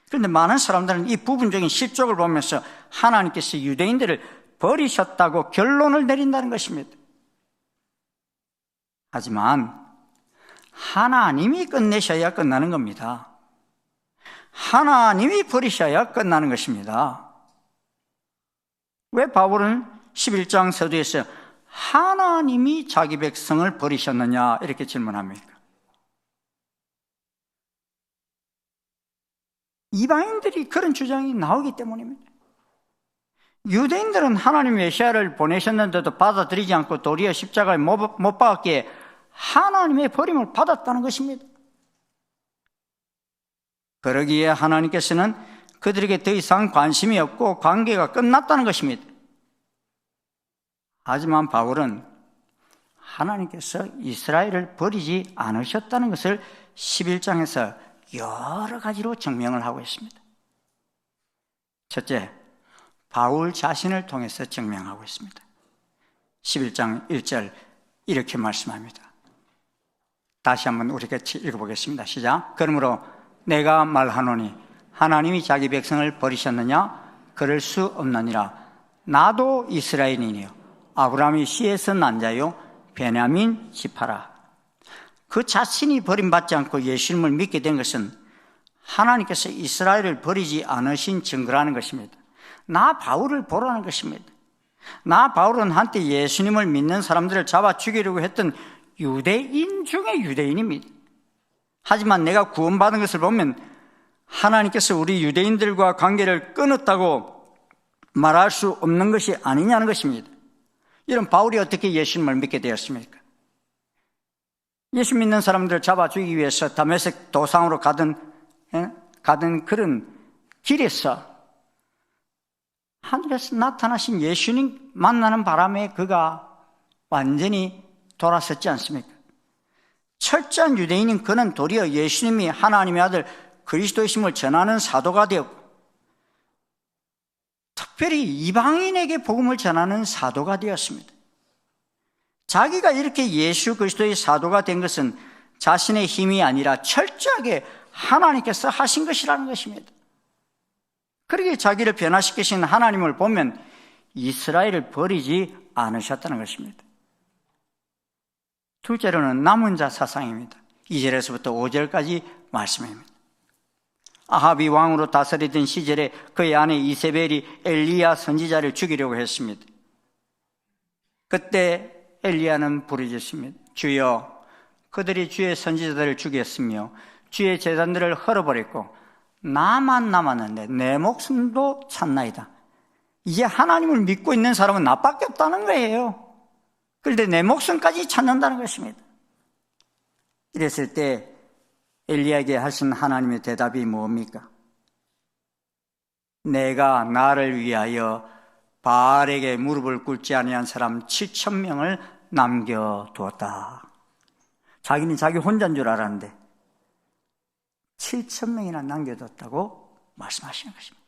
그런데 많은 사람들은 이 부분적인 실족을 보면서 하나님께서 유대인들을 버리셨다고 결론을 내린다는 것입니다. 하지만 하나님이 끝내셔야 끝나는 겁니다. 하나님이 버리셔야 끝나는 것입니다. 왜 바울은 11장 서두에서 하나님이 자기 백성을 버리셨느냐 이렇게 질문합니까? 이방인들이 그런 주장이 나오기 때문입니다. 유대인들은 하나님 메시아를 보내셨는데도 받아들이지 않고 도리어 십자가에 못 박았기에 하나님의 버림을 받았다는 것입니다. 그러기에 하나님께서는 그들에게 더 이상 관심이 없고 관계가 끝났다는 것입니다. 하지만 바울은 하나님께서 이스라엘을 버리지 않으셨다는 것을 11장에서 여러 가지로 증명을 하고 있습니다. 첫째, 바울 자신을 통해서 증명하고 있습니다. 11장 1절 이렇게 말씀합니다. 다시 한번 우리 같이 읽어보겠습니다. 시작. 그러므로 내가 말하노니 하나님이 자기 백성을 버리셨느냐? 그럴 수 없느니라. 나도 이스라엘인이요 아브라함이 씨에서 난 자요 베냐민 지파라. 그 자신이 버림받지 않고 예수님을 믿게 된 것은 하나님께서 이스라엘을 버리지 않으신 증거라는 것입니다. 나 바울을 보라는 것입니다. 나 바울은 한때 예수님을 믿는 사람들을 잡아 죽이려고 했던 유대인 중에 유대인입니다. 하지만 내가 구원받은 것을 보면 하나님께서 우리 유대인들과 관계를 끊었다고 말할 수 없는 것이 아니냐는 것입니다. 이런 바울이 어떻게 예수님을 믿게 되었습니까? 예수 믿는 사람들을 잡아 죽이기 위해서 다메섹 도상으로 가던 그런 길에서 하늘에서 나타나신 예수님 만나는 바람에 그가 완전히 돌아섰지 않습니까? 철저한 유대인인 그는 도리어 예수님이 하나님의 아들 그리스도이심을 전하는 사도가 되었고 특별히 이방인에게 복음을 전하는 사도가 되었습니다. 자기가 이렇게 예수 그리스도의 사도가 된 것은 자신의 힘이 아니라 철저하게 하나님께서 하신 것이라는 것입니다. 그렇게 자기를 변화시키신 하나님을 보면 이스라엘을 버리지 않으셨다는 것입니다. 둘째로는 남은 자 사상입니다. 2절에서부터 5절까지 말씀입니다. 아합이 왕으로 다스리던 시절에 그의 아내 이세벨이 엘리야 선지자를 죽이려고 했습니다. 그때 엘리야는 부르짖습니다. 주여, 그들이 주의 선지자들을 죽였으며 주의 제단들을 헐어버렸고 나만 남았는데 내 목숨도 찾나이다. 이제 하나님을 믿고 있는 사람은 나밖에 없다는 거예요. 그런데 내 목숨까지 찾는다는 것입니다. 이랬을 때 엘리야에게 하신 하나님의 대답이 뭡니까? 내가 나를 위하여 바알에게 무릎을 꿇지 아니한 사람 7,000명을 남겨두었다. 자기는 자기 혼자인 줄 알았는데 7,000명이나 남겨뒀다고 말씀하시는 것입니다.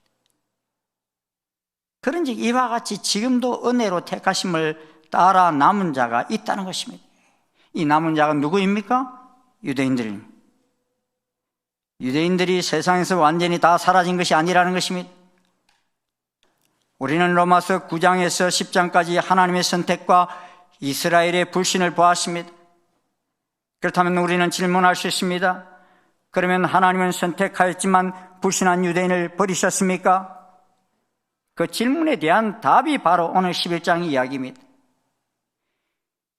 그런즉 이와 같이 지금도 은혜로 택하심을 따라 남은 자가 있다는 것입니다. 이 남은 자가 누구입니까? 유대인들입니다. 유대인들이 세상에서 완전히 다 사라진 것이 아니라는 것입니다. 우리는 로마서 9장에서 10장까지 하나님의 선택과 이스라엘의 불신을 보았습니다. 그렇다면 우리는 질문할 수 있습니다. 그러면 하나님은 선택하였지만 불신한 유대인을 버리셨습니까? 그 질문에 대한 답이 바로 오늘 11장 이야기입니다.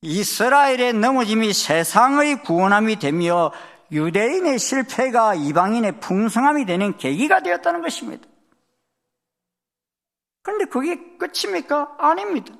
이스라엘의 넘어짐이 세상의 구원함이 되며 유대인의 실패가 이방인의 풍성함이 되는 계기가 되었다는 것입니다. 그런데 그게 끝입니까? 아닙니다.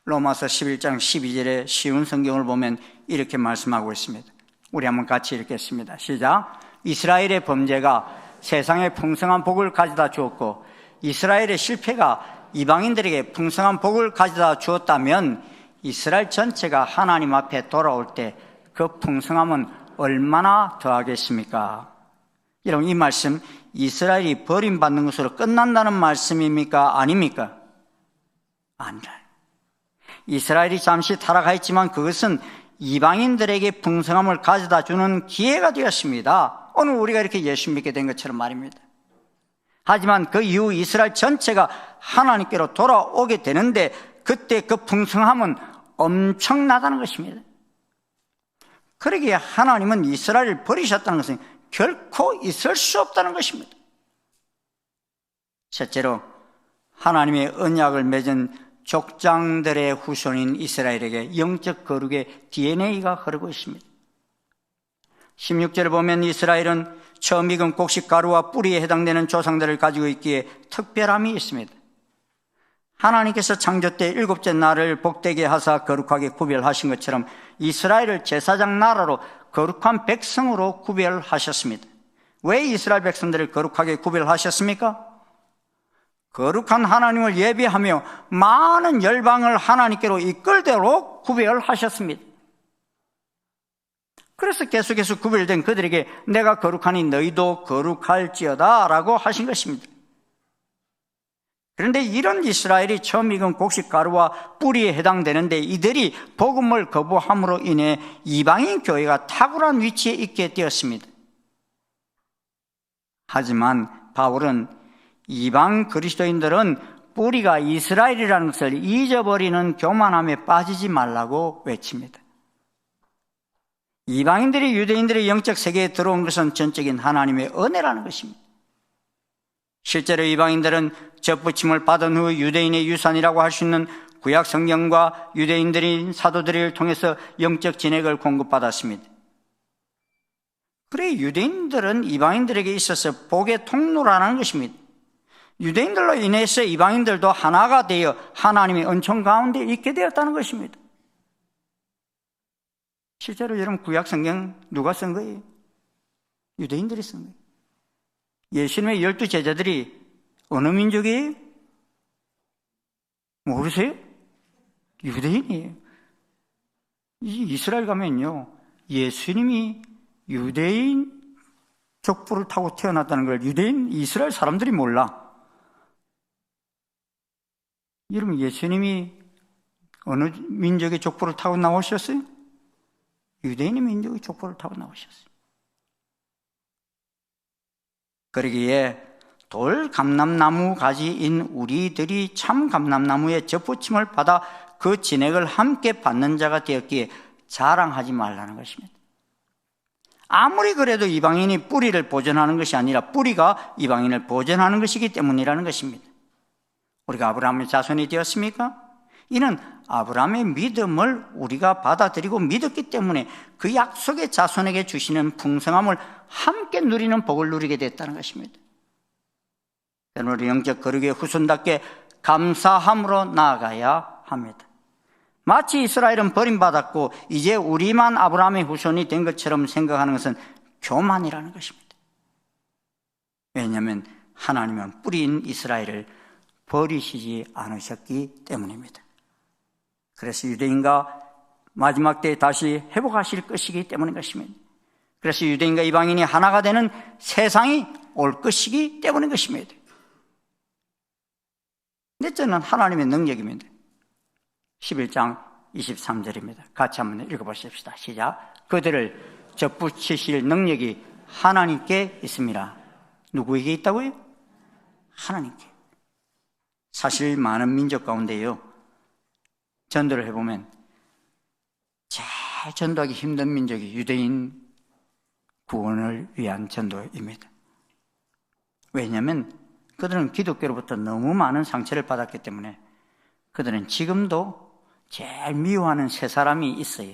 로마서 11장 12절에 쉬운 성경을 보면 이렇게 말씀하고 있습니다. 우리 한번 같이 읽겠습니다. 시작. 이스라엘의 범죄가 세상에 풍성한 복을 가져다 주었고 이스라엘의 실패가 이방인들에게 풍성한 복을 가져다 주었다면 이스라엘 전체가 하나님 앞에 돌아올 때 그 풍성함은 얼마나 더하겠습니까? 여러분, 이 말씀 이스라엘이 버림받는 것으로 끝난다는 말씀입니까? 아닙니까? 아니라. 이스라엘이 잠시 타락하였지만 그것은 이방인들에게 풍성함을 가져다 주는 기회가 되었습니다. 오늘 우리가 이렇게 예수 믿게 된 것처럼 말입니다. 하지만 그 이후 이스라엘 전체가 하나님께로 돌아오게 되는데 그때 그 풍성함은 엄청나다는 것입니다. 그러기에 하나님은 이스라엘을 버리셨다는 것은 결코 있을 수 없다는 것입니다. 셋째로 하나님의 언약을 맺은 족장들의 후손인 이스라엘에게 영적 거룩의 DNA가 흐르고 있습니다. 16절을 보면 이스라엘은 처음 익은 곡식 가루와 뿌리에 해당되는 조상들을 가지고 있기에 특별함이 있습니다. 하나님께서 창조 때 일곱째 날을 복되게 하사 거룩하게 구별하신 것처럼 이스라엘을 제사장 나라로 거룩한 백성으로 구별하셨습니다. 왜 이스라엘 백성들을 거룩하게 구별하셨습니까? 거룩한 하나님을 예배하며 많은 열방을 하나님께로 이끌도록 구별하셨습니다. 그래서 계속해서 구별된 그들에게 내가 거룩하니 너희도 거룩할지어다 라고 하신 것입니다. 그런데 이런 이스라엘이 처음 익은 곡식 가루와 뿌리에 해당되는데 이들이 복음을 거부함으로 인해 이방인 교회가 탁월한 위치에 있게 되었습니다. 하지만 바울은 이방 그리스도인들은 뿌리가 이스라엘이라는 것을 잊어버리는 교만함에 빠지지 말라고 외칩니다. 이방인들이 유대인들의 영적 세계에 들어온 것은 전적인 하나님의 은혜라는 것입니다. 실제로 이방인들은 접붙임을 받은 후 유대인의 유산이라고 할 수 있는 구약 성경과 유대인들이 사도들을 통해서 영적 진액을 공급받았습니다. 그래 유대인들은 이방인들에게 있어서 복의 통로라는 것입니다. 유대인들로 인해서 이방인들도 하나가 되어 하나님의 은총 가운데 있게 되었다는 것입니다. 실제로 여러분 구약 성경 누가 쓴 거예요? 유대인들이 쓴 거예요. 예수님의 12 제자들이 어느 민족이에요? 모르세요? 유대인이에요. 이스라엘 가면요 예수님이 유대인 족보를 타고 태어났다는 걸 유대인 이스라엘 사람들이 몰라. 여러분 예수님이 어느 민족의 족보를 타고 나오셨어요? 유대인의 민족의 족보를 타고 나오셨어요. 그러기에 돌 감람나무 가지인 우리들이 참 감람나무의 접붙임을 받아 그 진액을 함께 받는 자가 되었기에 자랑하지 말라는 것입니다. 아무리 그래도 이방인이 뿌리를 보존하는 것이 아니라 뿌리가 이방인을 보존하는 것이기 때문이라는 것입니다. 우리가 아브라함의 자손이 되었습니까? 이는 아브라함의 믿음을 우리가 받아들이고 믿었기 때문에 그 약속의 자손에게 주시는 풍성함을 함께 누리는 복을 누리게 됐다는 것입니다. 우리 영적 거룩의 후손답게 감사함으로 나아가야 합니다. 마치 이스라엘은 버림받았고 이제 우리만 아브라함의 후손이 된 것처럼 생각하는 것은 교만이라는 것입니다. 왜냐하면 하나님은 뿌리인 이스라엘을 버리시지 않으셨기 때문입니다. 그래서 유대인과 마지막 때에 다시 회복하실 것이기 때문인 것입니다. 그래서 유대인과 이방인이 하나가 되는 세상이 올 것이기 때문인 것입니다. 넷째는 하나님의 능력입니다. 11장 23절입니다. 같이 한번 읽어보십시다. 시작. 그들을 접붙이실 능력이 하나님께 있습니다. 누구에게 있다고요? 하나님께. 사실 많은 민족 가운데요, 전도를 해보면 제일 전도하기 힘든 민족이 유대인 구원을 위한 전도입니다. 왜냐하면 그들은 기독교로부터 너무 많은 상처를 받았기 때문에 그들은 지금도 제일 미워하는 세 사람이 있어요.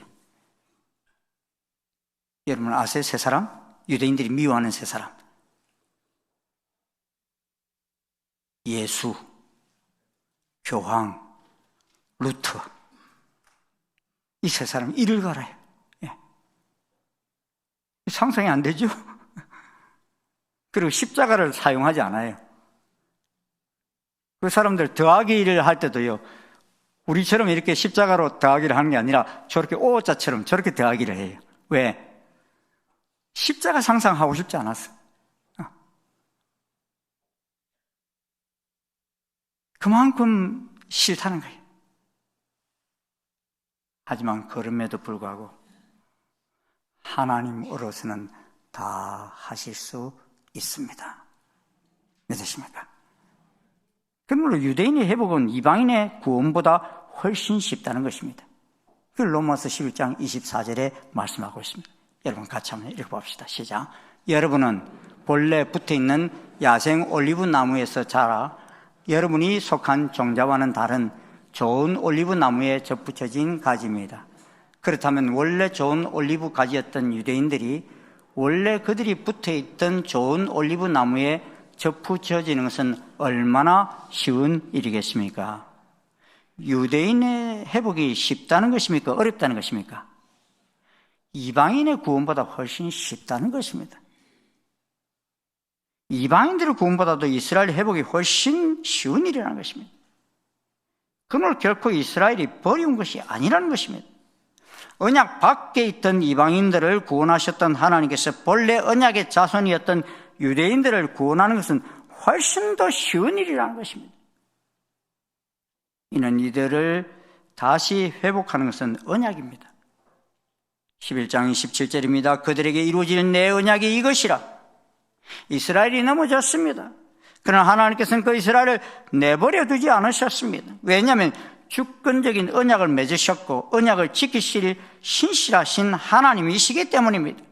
여러분 아세요? 세 사람? 유대인들이 미워하는 세 사람. 예수, 교황, 루터. 이 세 사람 이를 갈아요. 예. 상상이 안 되죠? 그리고 십자가를 사용하지 않아요. 그 사람들 더하기를 할 때도요, 우리처럼 이렇게 십자가로 더하기를 하는 게 아니라 저렇게 O자처럼 저렇게 더하기를 해요. 왜? 십자가 상상하고 싶지 않았어. 그만큼 싫다는 거예요. 하지만 그럼에도 불구하고 하나님으로서는 다 하실 수 있습니다. 믿으십니까? 그러므로 유대인의 회복은 이방인의 구원보다 훨씬 쉽다는 것입니다. 그걸 로마서 11장 24절에 말씀하고 있습니다. 여러분 같이 한번 읽어봅시다. 시작. 여러분은 본래 붙어있는 야생 올리브 나무에서 자라 여러분이 속한 종자와는 다른 좋은 올리브 나무에 접붙여진 가지입니다. 그렇다면 원래 좋은 올리브 가지였던 유대인들이 원래 그들이 붙어있던 좋은 올리브 나무에 접붙여지는 것은 얼마나 쉬운 일이겠습니까? 유대인의 회복이 쉽다는 것입니까? 어렵다는 것입니까? 이방인의 구원보다 훨씬 쉽다는 것입니다. 이방인들의 구원보다도 이스라엘 회복이 훨씬 쉬운 일이라는 것입니다. 그러므로 결코 이스라엘이 버리운 것이 아니라는 것입니다. 언약 밖에 있던 이방인들을 구원하셨던 하나님께서 본래 언약의 자손이었던 유대인들을 구원하는 것은 훨씬 더 쉬운 일이라는 것입니다. 이는 이들을 다시 회복하는 것은 언약입니다. 11장 27절입니다. 그들에게 이루어지는 내 언약이 이것이라. 이스라엘이 넘어졌습니다. 그러나 하나님께서는 그 이스라엘을 내버려 두지 않으셨습니다. 왜냐하면 주권적인 언약을 맺으셨고 언약을 지키실 신실하신 하나님이시기 때문입니다.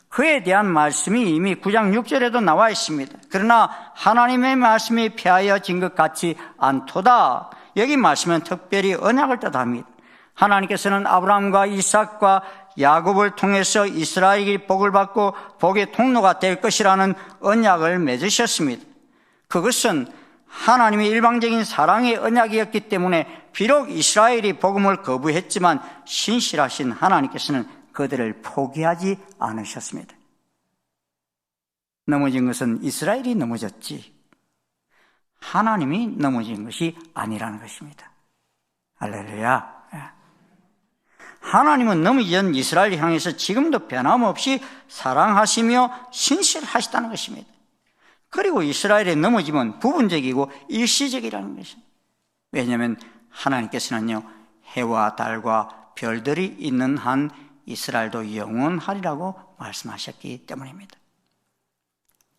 그에 대한 말씀이 이미 9장 6절에도 나와 있습니다. 그러나 하나님의 말씀이 폐하여진 것 같지 않도다. 여기 말씀은 특별히 언약을 뜻합니다. 하나님께서는 아브라함과 이삭과 야곱을 통해서 이스라엘이 복을 받고 복의 통로가 될 것이라는 언약을 맺으셨습니다. 그것은 하나님의 일방적인 사랑의 언약이었기 때문에 비록 이스라엘이 복음을 거부했지만 신실하신 하나님께서는 그들을 포기하지 않으셨습니다. 넘어진 것은 이스라엘이 넘어졌지 하나님이 넘어진 것이 아니라는 것입니다. 할렐루야. 하나님은 넘어진 이스라엘을 향해서 지금도 변함없이 사랑하시며 신실하시다는 것입니다. 그리고 이스라엘의 넘어짐은 부분적이고 일시적이라는 것입니다. 왜냐하면 하나님께서는요, 해와 달과 별들이 있는 한 이스라엘도 영원하리라고 말씀하셨기 때문입니다.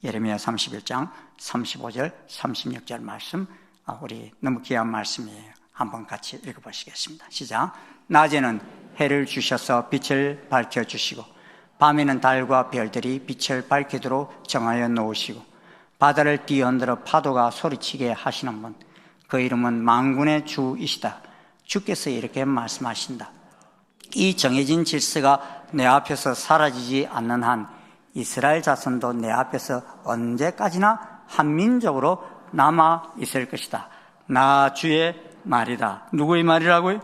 예레미야 31장 35절 36절 말씀, 우리 너무 귀한 말씀이에요. 한번 같이 읽어보시겠습니다. 시작. 낮에는 해를 주셔서 빛을 밝혀주시고 밤에는 달과 별들이 빛을 밝히도록 정하여 놓으시고 바다를 뛰어흔들어 파도가 소리치게 하시는 분, 그 이름은 만군의 주이시다. 주께서 이렇게 말씀하신다. 이 정해진 질서가 내 앞에서 사라지지 않는 한 이스라엘 자손도 내 앞에서 언제까지나 한민족으로 남아 있을 것이다. 나 주의 말이다. 누구의 말이라고요?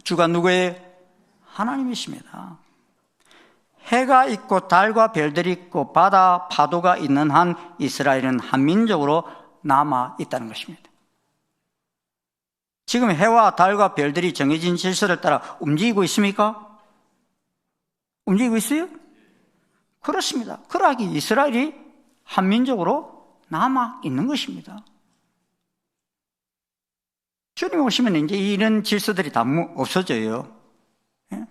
주가 누구예요? 하나님이십니다. 해가 있고 달과 별들이 있고 바다 파도가 있는 한 이스라엘은 한민족으로 남아 있다는 것입니다. 지금 해와 달과 별들이 정해진 질서를 따라 움직이고 있습니까? 움직이고 있어요? 그렇습니다. 그러하기 이스라엘이 한민족으로 남아 있는 것입니다. 주님 오시면 이제 이런 질서들이 다 없어져요. 예?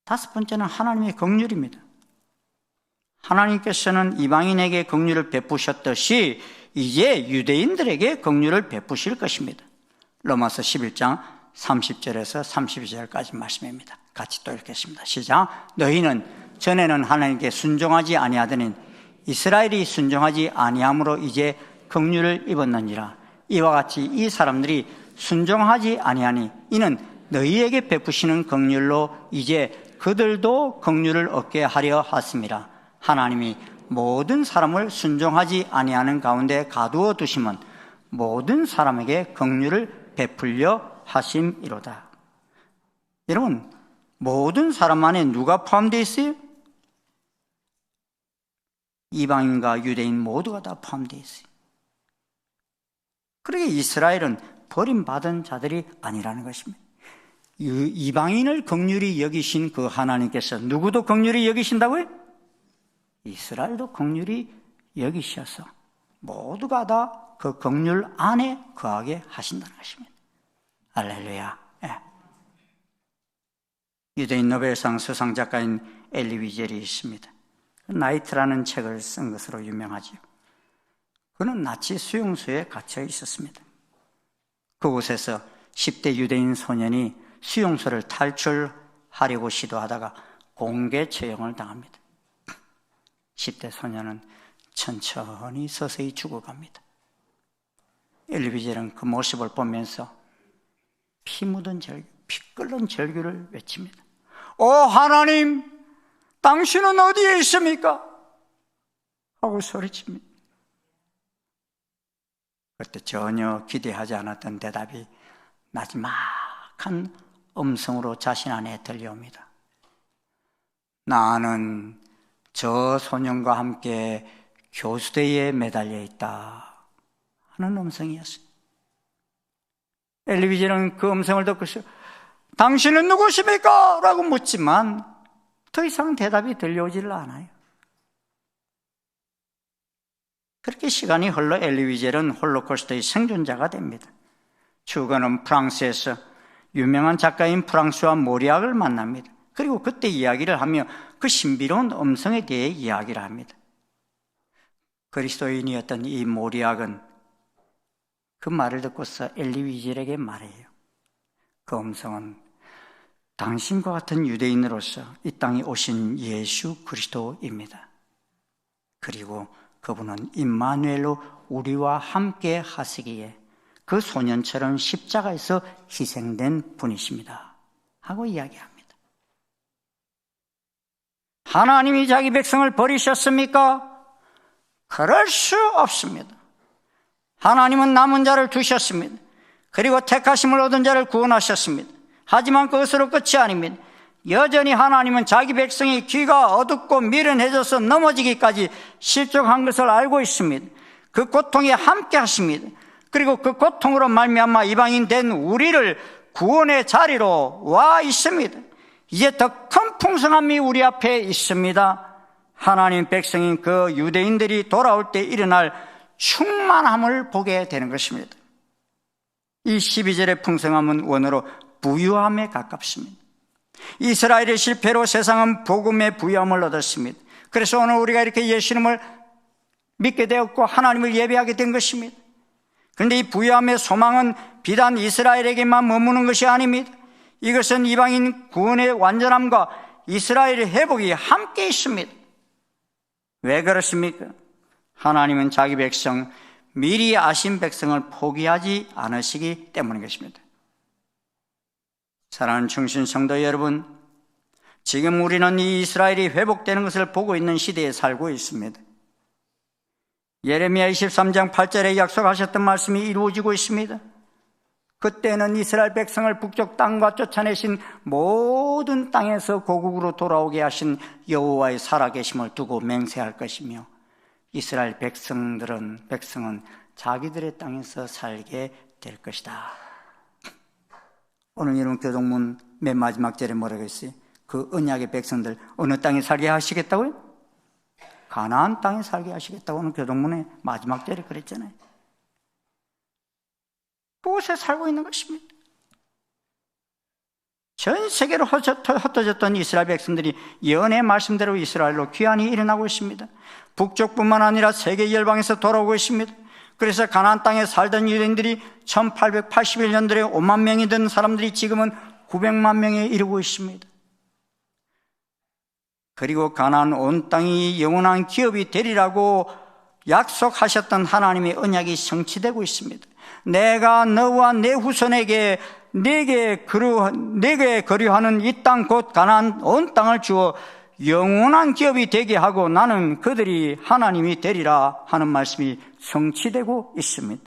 다섯 번째는 하나님의 긍휼입니다. 하나님께서는 이방인에게 긍휼을 베푸셨듯이 이제 유대인들에게 긍휼을 베푸실 것입니다. 로마서 11장 30절에서 32절까지 말씀입니다. 같이 또 읽겠습니다. 시작. 너희는 전에는 하나님께 순종하지 아니하더니 이스라엘이 순종하지 아니함으로 이제 긍휼을 입었느니라. 이와 같이 이 사람들이 순종하지 아니하니 이는 너희에게 베푸시는 긍휼로 이제 그들도 긍휼을 얻게 하려 하심이라. 하나님이 모든 사람을 순종하지 아니하는 가운데 가두어 두심은 모든 사람에게 긍휼을 베풀려 하심이로다. 여러분, 모든 사람 안에 누가 포함되어 있어요? 이방인과 유대인 모두가 다 포함되어 있어요. 그러게 이스라엘은 버림받은 자들이 아니라는 것입니다. 이방인을 긍휼히 여기신 그 하나님께서 누구도 긍휼히 여기신다고요? 이스라엘도 긍휼히 여기셔서 모두가 다 그 긍휼 안에 거하게 하신다는 것입니다. 할렐루야. 예. 유대인 노벨상 수상작가인 엘리 위젤이 있습니다. 나이트라는 책을 쓴 것으로 유명하죠. 그는 나치 수용소에 갇혀 있었습니다. 그곳에서 10대 유대인 소년이 수용소를 탈출하려고 시도하다가 공개 처형을 당합니다. 10대 소년은 천천히 서서히 죽어갑니다. 엘리 위젤은 그 모습을 보면서 피 묻은 절규, 피 끓는 절규를 외칩니다. 오 하나님, 당신은 어디에 있습니까? 하고 소리칩니다. 그때 전혀 기대하지 않았던 대답이 나지막한 음성으로 자신 안에 들려옵니다. 나는 저 소년과 함께 교수대에 매달려 있다 하는 음성이었어요. 엘리 위젤은 그 음성을 듣고서 당신은 누구십니까? 라고 묻지만 더 이상 대답이 들려오지를 않아요. 그렇게 시간이 흘러 엘리 위젤은 홀로코스트의 생존자가 됩니다. 추가는 프랑스에서 유명한 작가인 프랑스와 모리악을 만납니다. 그리고 그때 이야기를 하며 그 신비로운 음성에 대해 이야기를 합니다. 그리스도인이었던 이 모리악은 그 말을 듣고서 엘리 위젤에게 말해요. 그 음성은 당신과 같은 유대인으로서 이 땅에 오신 예수 그리스도입니다. 그리고 그분은 임마누엘로 우리와 함께 하시기에 그 소년처럼 십자가에서 희생된 분이십니다 하고 이야기합니다. 하나님이 자기 백성을 버리셨습니까? 그럴 수 없습니다. 하나님은 남은 자를 두셨습니다. 그리고 택하심을 얻은 자를 구원하셨습니다. 하지만 그것으로 끝이 아닙니다. 여전히 하나님은 자기 백성이 귀가 어둡고 미련해져서 넘어지기까지 실족한 것을 알고 있습니다. 그 고통에 함께 하십니다. 그리고 그 고통으로 말미암아 이방인 된 우리를 구원의 자리로 와 있습니다. 이제 더 큰 풍성함이 우리 앞에 있습니다. 하나님 백성인 그 유대인들이 돌아올 때 일어날 충만함을 보게 되는 것입니다. 이 12절의 풍성함은 원어로 부유함에 가깝습니다. 이스라엘의 실패로 세상은 복음의 부유함을 얻었습니다. 그래서 오늘 우리가 이렇게 예수님을 믿게 되었고 하나님을 예배하게 된 것입니다. 그런데 이 부유함의 소망은 비단 이스라엘에게만 머무는 것이 아닙니다. 이것은 이방인 구원의 완전함과 이스라엘의 회복이 함께 있습니다. 왜 그렇습니까? 하나님은 자기 백성, 미리 아신 백성을 포기하지 않으시기 때문인 것입니다. 사랑하는 충신 성도 여러분, 지금 우리는 이 이스라엘이 회복되는 것을 보고 있는 시대에 살고 있습니다. 예레미야 23장 8절에 약속하셨던 말씀이 이루어지고 있습니다. 그때는 이스라엘 백성을 북쪽 땅과 쫓아내신 모든 땅에서 고국으로 돌아오게 하신 여호와의 살아계심을 두고 맹세할 것이며 이스라엘 백성은 자기들의 땅에서 살게 될 것이다. 오늘 이런 교동문 맨 마지막 절에 뭐라고 했어요? 그 언약의 백성들 어느 땅에 살게 하시겠다고요? 가나안 땅에 살게 하시겠다고 오늘 교동문의 마지막 절에 그랬잖아요. 그곳에 살고 있는 것입니다. 전 세계로 흩어졌던 이스라엘 백성들이 예언의 말씀대로 이스라엘로 귀환이 일어나고 있습니다. 북쪽뿐만 아니라 세계 열방에서 돌아오고 있습니다. 그래서 가나안 땅에 살던 유대인들이 1881년도에 5만 명이 된 사람들이 지금은 900만 명에 이르고 있습니다. 그리고 가나안 온 땅이 영원한 기업이 되리라고 약속하셨던 하나님의 언약이 성취되고 있습니다. 내가 너와 내 후손에게 내게 거류하는 이 땅 곧 가나안 온 땅을 주어 영원한 기업이 되게 하고 나는 그들이 하나님이 되리라 하는 말씀이 성취되고 있습니다.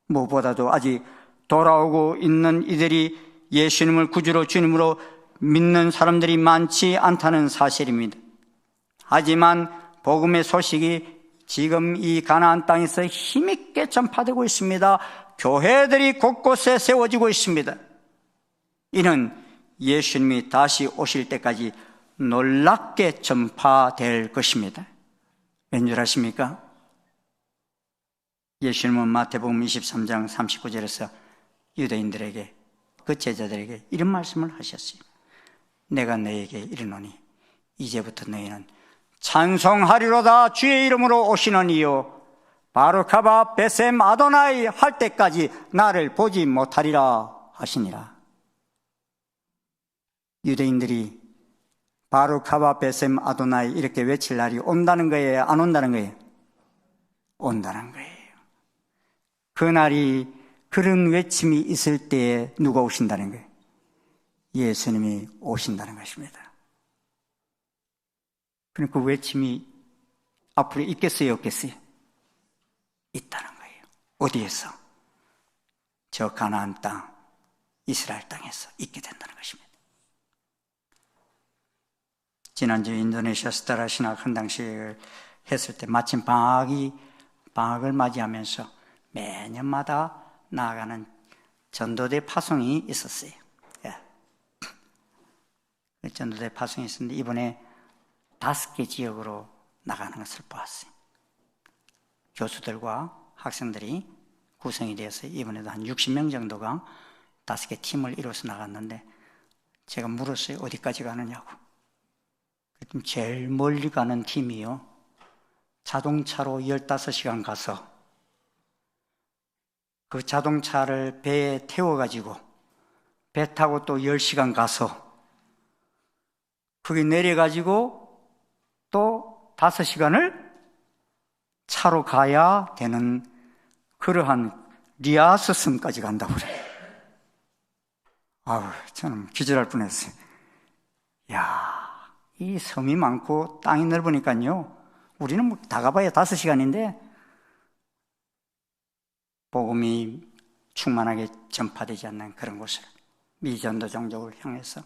무엇보다도 아직 돌아오고 있는 이들이 예수님을 구주로 주님으로 믿는 사람들이 많지 않다는 사실입니다. 하지만 복음의 소식이 지금 이 가나안 땅에서 힘있게 전파되고 있습니다. 교회들이 곳곳에 세워지고 있습니다. 이는 예수님이 다시 오실 때까지 놀랍게 전파될 것입니다. 왠줄 아십니까? 예수님은 마태복음 23장 39절에서 유대인들에게, 그 제자들에게 이런 말씀을 하셨어요. 내가 너에게 이르노니 이제부터 너희는 찬송하리로다 주의 이름으로 오시는 이요 바르카바 베셈 아도나이 할 때까지 나를 보지 못하리라 하시니라. 유대인들이 바르카바 베셈 아도나이 이렇게 외칠 날이 온다는 거예요? 안 온다는 거예요? 온다는 거예요. 그날이 그런 외침이 있을 때에 누가 오신다는 거예요? 예수님이 오신다는 것입니다. 그럼 그 외침이 앞으로 있겠어요, 없겠어요? 있다는 거예요. 어디에서? 저 가나안 땅, 이스라엘 땅에서 있게 된다는 것입니다. 지난주 인도네시아 스타라 신학 헌당식을 했을 때 마침 방학을 맞이하면서 매년마다 나아가는 전도대 파송이 있었어요. 전도대 파송이 있었는데 이번에 5개 지역으로 나가는 것을 보았어요. 교수들과 학생들이 구성이 되어서 이번에도 한 60명 정도가 5개 팀을 이뤄서 나갔는데 제가 물었어요. 어디까지 가느냐고. 그랬더니 제일 멀리 가는 팀이요, 자동차로 15시간 가서 그 자동차를 배에 태워가지고 배 타고 또 10시간 가서 거기 내려가지고 또 5시간을 차로 가야 되는 그러한 리아스 섬까지 간다고 그래요. 아우, 저는 기절할 뻔했어요. 야, 이 섬이 많고 땅이 넓으니까요, 우리는 뭐 다 가봐야 5시간인데 복음이 충만하게 전파되지 않는 그런 곳을, 미전도 종족을 향해서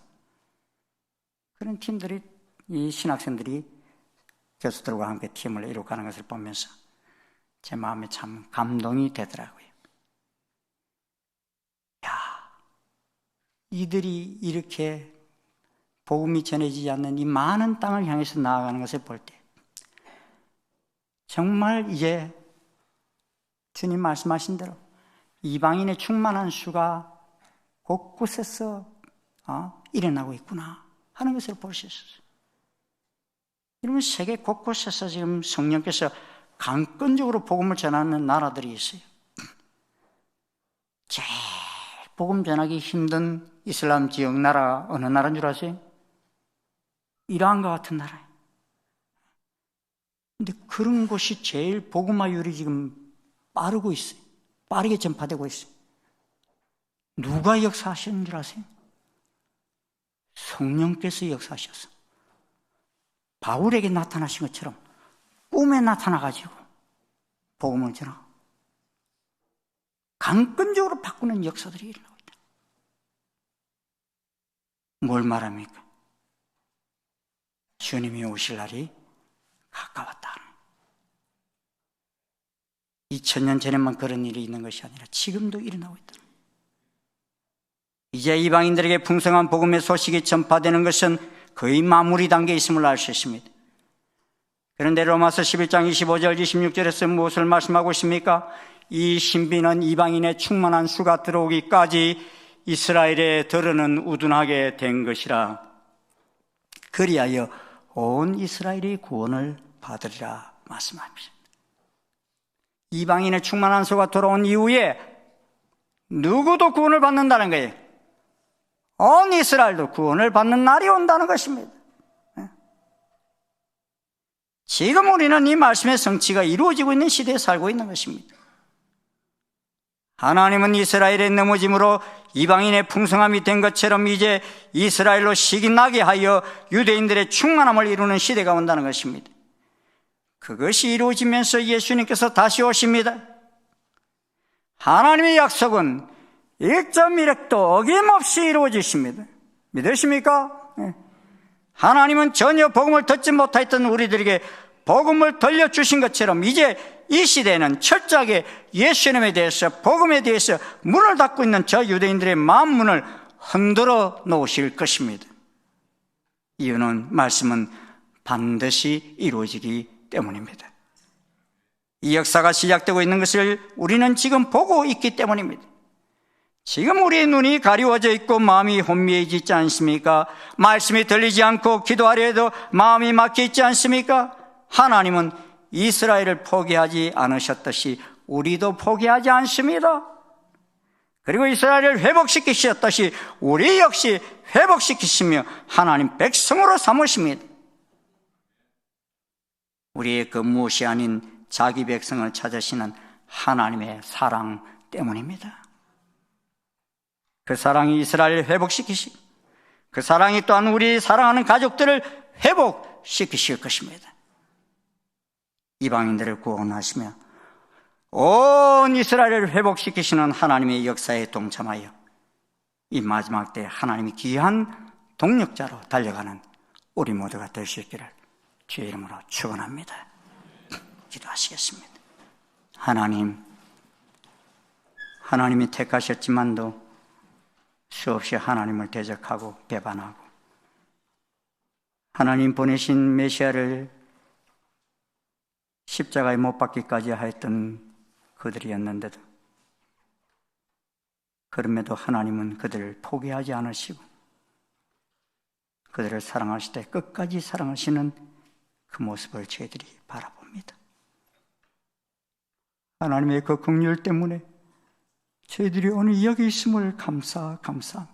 그런 팀들이, 이 신학생들이 교수들과 함께 팀을 이루어가는 것을 보면서 제 마음에 참 감동이 되더라고요. 야, 이들이 이렇게 복음이 전해지지 않는 이 많은 땅을 향해서 나아가는 것을 볼 때 정말 이제 주님 말씀하신 대로 이방인의 충만한 수가 곳곳에서 일어나고 있구나 하는 것을 볼 수 있었어요. 여러분, 세계 곳곳에서 지금 성령께서 강권적으로 복음을 전하는 나라들이 있어요. 제일 복음 전하기 힘든 이슬람 지역 나라 어느 나라인 줄 아세요? 이란과 같은 나라예요. 근데 그런 곳이 제일 복음화율이 지금 빠르고 있어요. 빠르게 전파되고 있어요. 누가 역사하시는 줄 아세요? 성령께서 역사하셔서 바울에게 나타나신 것처럼 꿈에 나타나가지고 복음을 전하고 강권적으로 바꾸는 역사들이 일어나고 있다. 뭘 말합니까? 주님이 오실 날이 가까웠다. 2000년 전에만 그런 일이 있는 것이 아니라 지금도 일어나고 있다. 이제 이방인들에게 풍성한 복음의 소식이 전파되는 것은 거의 마무리 단계에 있음을 알 수 있습니다. 그런데 로마서 11장 25절 26절에서 무엇을 말씀하고 있습니까? 이 신비는 이방인의 충만한 수가 들어오기까지 이스라엘의 들어는 우둔하게 된 것이라. 그리하여 온 이스라엘이 구원을 받으리라 말씀합니다. 이방인의 충만한 수가 들어온 이후에 누구도 구원을 받는다는 거예요. 온 이스라엘도 구원을 받는 날이 온다는 것입니다. 지금 우리는 이 말씀의 성취가 이루어지고 있는 시대에 살고 있는 것입니다. 하나님은 이스라엘의 넘어짐으로 이방인의 풍성함이 된 것처럼 이제 이스라엘로 식이 나게 하여 유대인들의 충만함을 이루는 시대가 온다는 것입니다. 그것이 이루어지면서 예수님께서 다시 오십니다. 하나님의 약속은 1.1획도 어김없이 이루어지십니다. 믿으십니까? 하나님은 전혀 복음을 듣지 못했던 우리들에게 복음을 들려주신 것처럼 이제 이 시대에는 철저하게 예수님에 대해서, 복음에 대해서 문을 닫고 있는 저 유대인들의 마음 문을 흔들어 놓으실 것입니다. 이유는 말씀은 반드시 이루어지기 때문입니다. 이 역사가 시작되고 있는 것을 우리는 지금 보고 있기 때문입니다. 지금 우리의 눈이 가리워져 있고 마음이 혼미해지지 있지 않습니까? 말씀이 들리지 않고 기도하려 해도 마음이 막혀 있지 않습니까? 하나님은 이스라엘을 포기하지 않으셨듯이 우리도 포기하지 않습니다. 그리고 이스라엘을 회복시키셨듯이 우리 역시 회복시키시며 하나님 백성으로 삼으십니다. 우리의 그 무엇이 아닌 자기 백성을 찾으시는 하나님의 사랑 때문입니다. 그 사랑이 이스라엘을 회복시키시고 그 사랑이 또한 우리 사랑하는 가족들을 회복시키실 것입니다. 이방인들을 구원하시며 온 이스라엘을 회복시키시는 하나님의 역사에 동참하여 이 마지막 때 하나님이 귀한 동력자로 달려가는 우리 모두가 될 수 있기를 주의 이름으로 축원합니다. 기도하시겠습니다. 하나님이 택하셨지만도 수없이 하나님을 대적하고 배반하고 하나님 보내신 메시아를 십자가에 못 박기까지 하였던 그들이었는데도 그럼에도 하나님은 그들을 포기하지 않으시고 그들을 사랑하실 때 끝까지 사랑하시는 그 모습을 저희들이 바라봅니다. 하나님의 그 긍휼 때문에 저희들이 오늘 여기 있음을 감사합니다.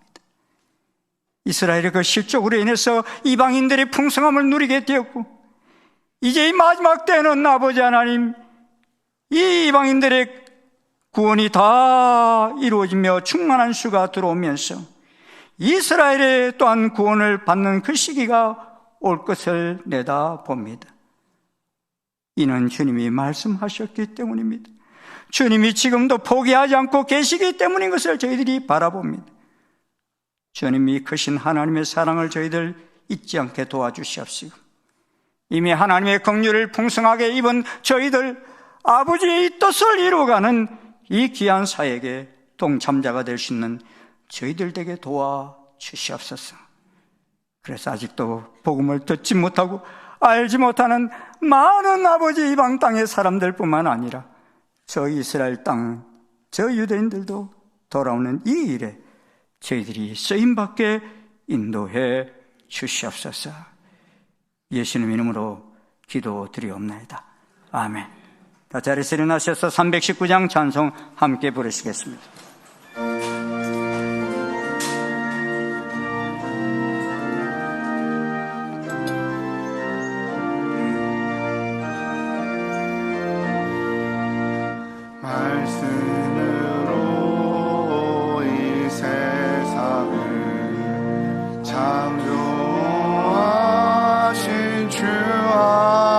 이스라엘의 그 실족으로 인해서 이방인들의 풍성함을 누리게 되었고 이제 이 마지막 때는 아버지 하나님 이 이방인들의 구원이 다 이루어지며 충만한 수가 들어오면서 이스라엘의 또한 구원을 받는 그 시기가 올 것을 내다봅니다. 이는 주님이 말씀하셨기 때문입니다. 주님이 지금도 포기하지 않고 계시기 때문인 것을 저희들이 바라봅니다. 주님이 크신 하나님의 사랑을 저희들 잊지 않게 도와주시옵시고 이미 하나님의 긍휼을 풍성하게 입은 저희들 아버지의 뜻을 이루어가는 이 귀한 사역에 동참자가 될 수 있는 저희들 되게 도와주시옵소서. 그래서 아직도 복음을 듣지 못하고 알지 못하는 많은 아버지 이방 땅의 사람들뿐만 아니라 저 이스라엘 땅, 저 유대인들도 돌아오는 이 일에 저희들이 쓰임받게 인도해 주시옵소서. 예수님 이름으로 기도드리옵나이다. 아멘. 다 자리에서 일어나셔서 319장 찬송 함께 부르시겠습니다. 말씀으로 이 세상을 창조하신 주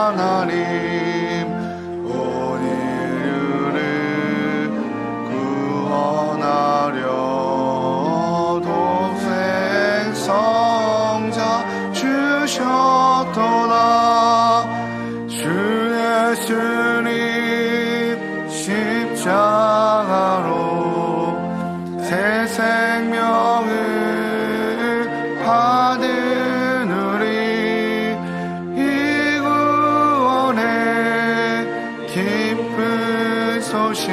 하나님 온 인류를 구원 생명을 받은 우리 이 구원의 기쁜 소식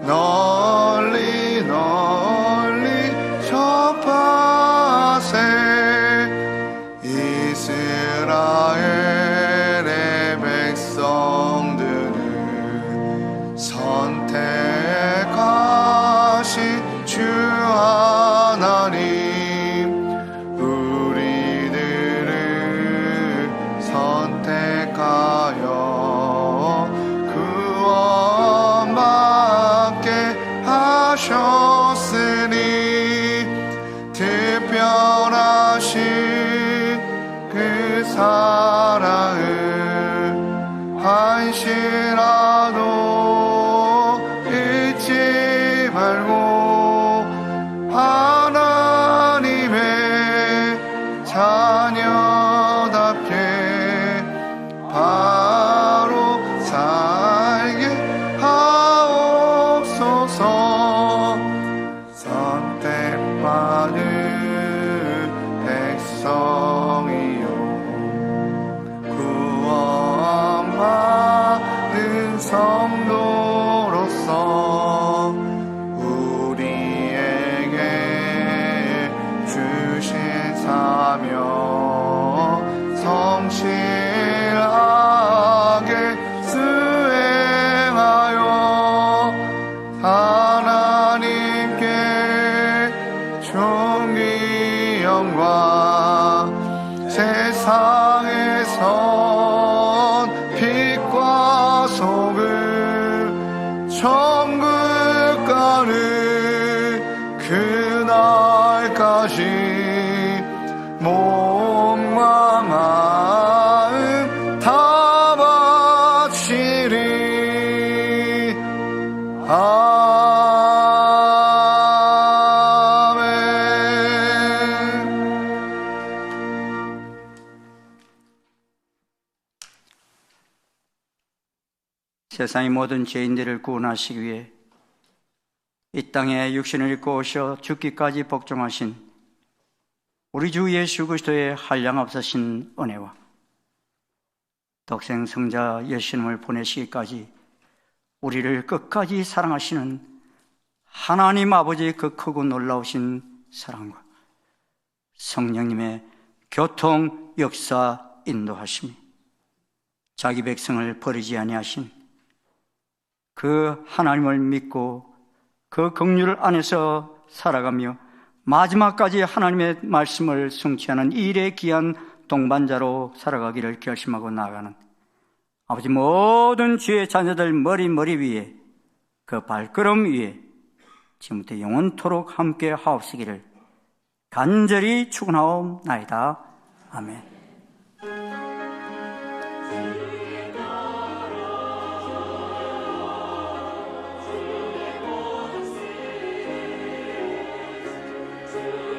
널리 널리 전파세. 이스라엘의 백성들을 선택하신 주 하나님, 우리들을 선택하여 구원받게 하셨으니 특별하신 그 사랑을 한시라도 잊지 말고 하나님의 자녀답게 바로 살게 하옵소서. 선택받은 백성이요 구원받은 성도로서 우리에게 주신 사명 성실하게 수행하여 하나님께 존귀 영광 세상에선 빛과 소금 천국 가는 그날까지 몸과 마음 다 바치리. 세상의 모든 죄인들을 구원하시기 위해 이 땅에 육신을 입고 오셔 죽기까지 복종하신 우리 주 예수 그리스도의 한량없으신 은혜와 독생 성자 예수님을 보내시기까지 우리를 끝까지 사랑하시는 하나님 아버지의 그 크고 놀라우신 사랑과 성령님의 교통, 역사, 인도하심이 자기 백성을 버리지 아니하신 그 하나님을 믿고 그 긍휼 안에서 살아가며 마지막까지 하나님의 말씀을 성취하는 이 일의 귀한 동반자로 살아가기를 결심하고 나아가는 아버지 모든 주의 자녀들 머리 위에 그 발걸음 위에 지금부터 영원토록 함께 하옵시기를 간절히 축원하옵나이다. 아멘. 주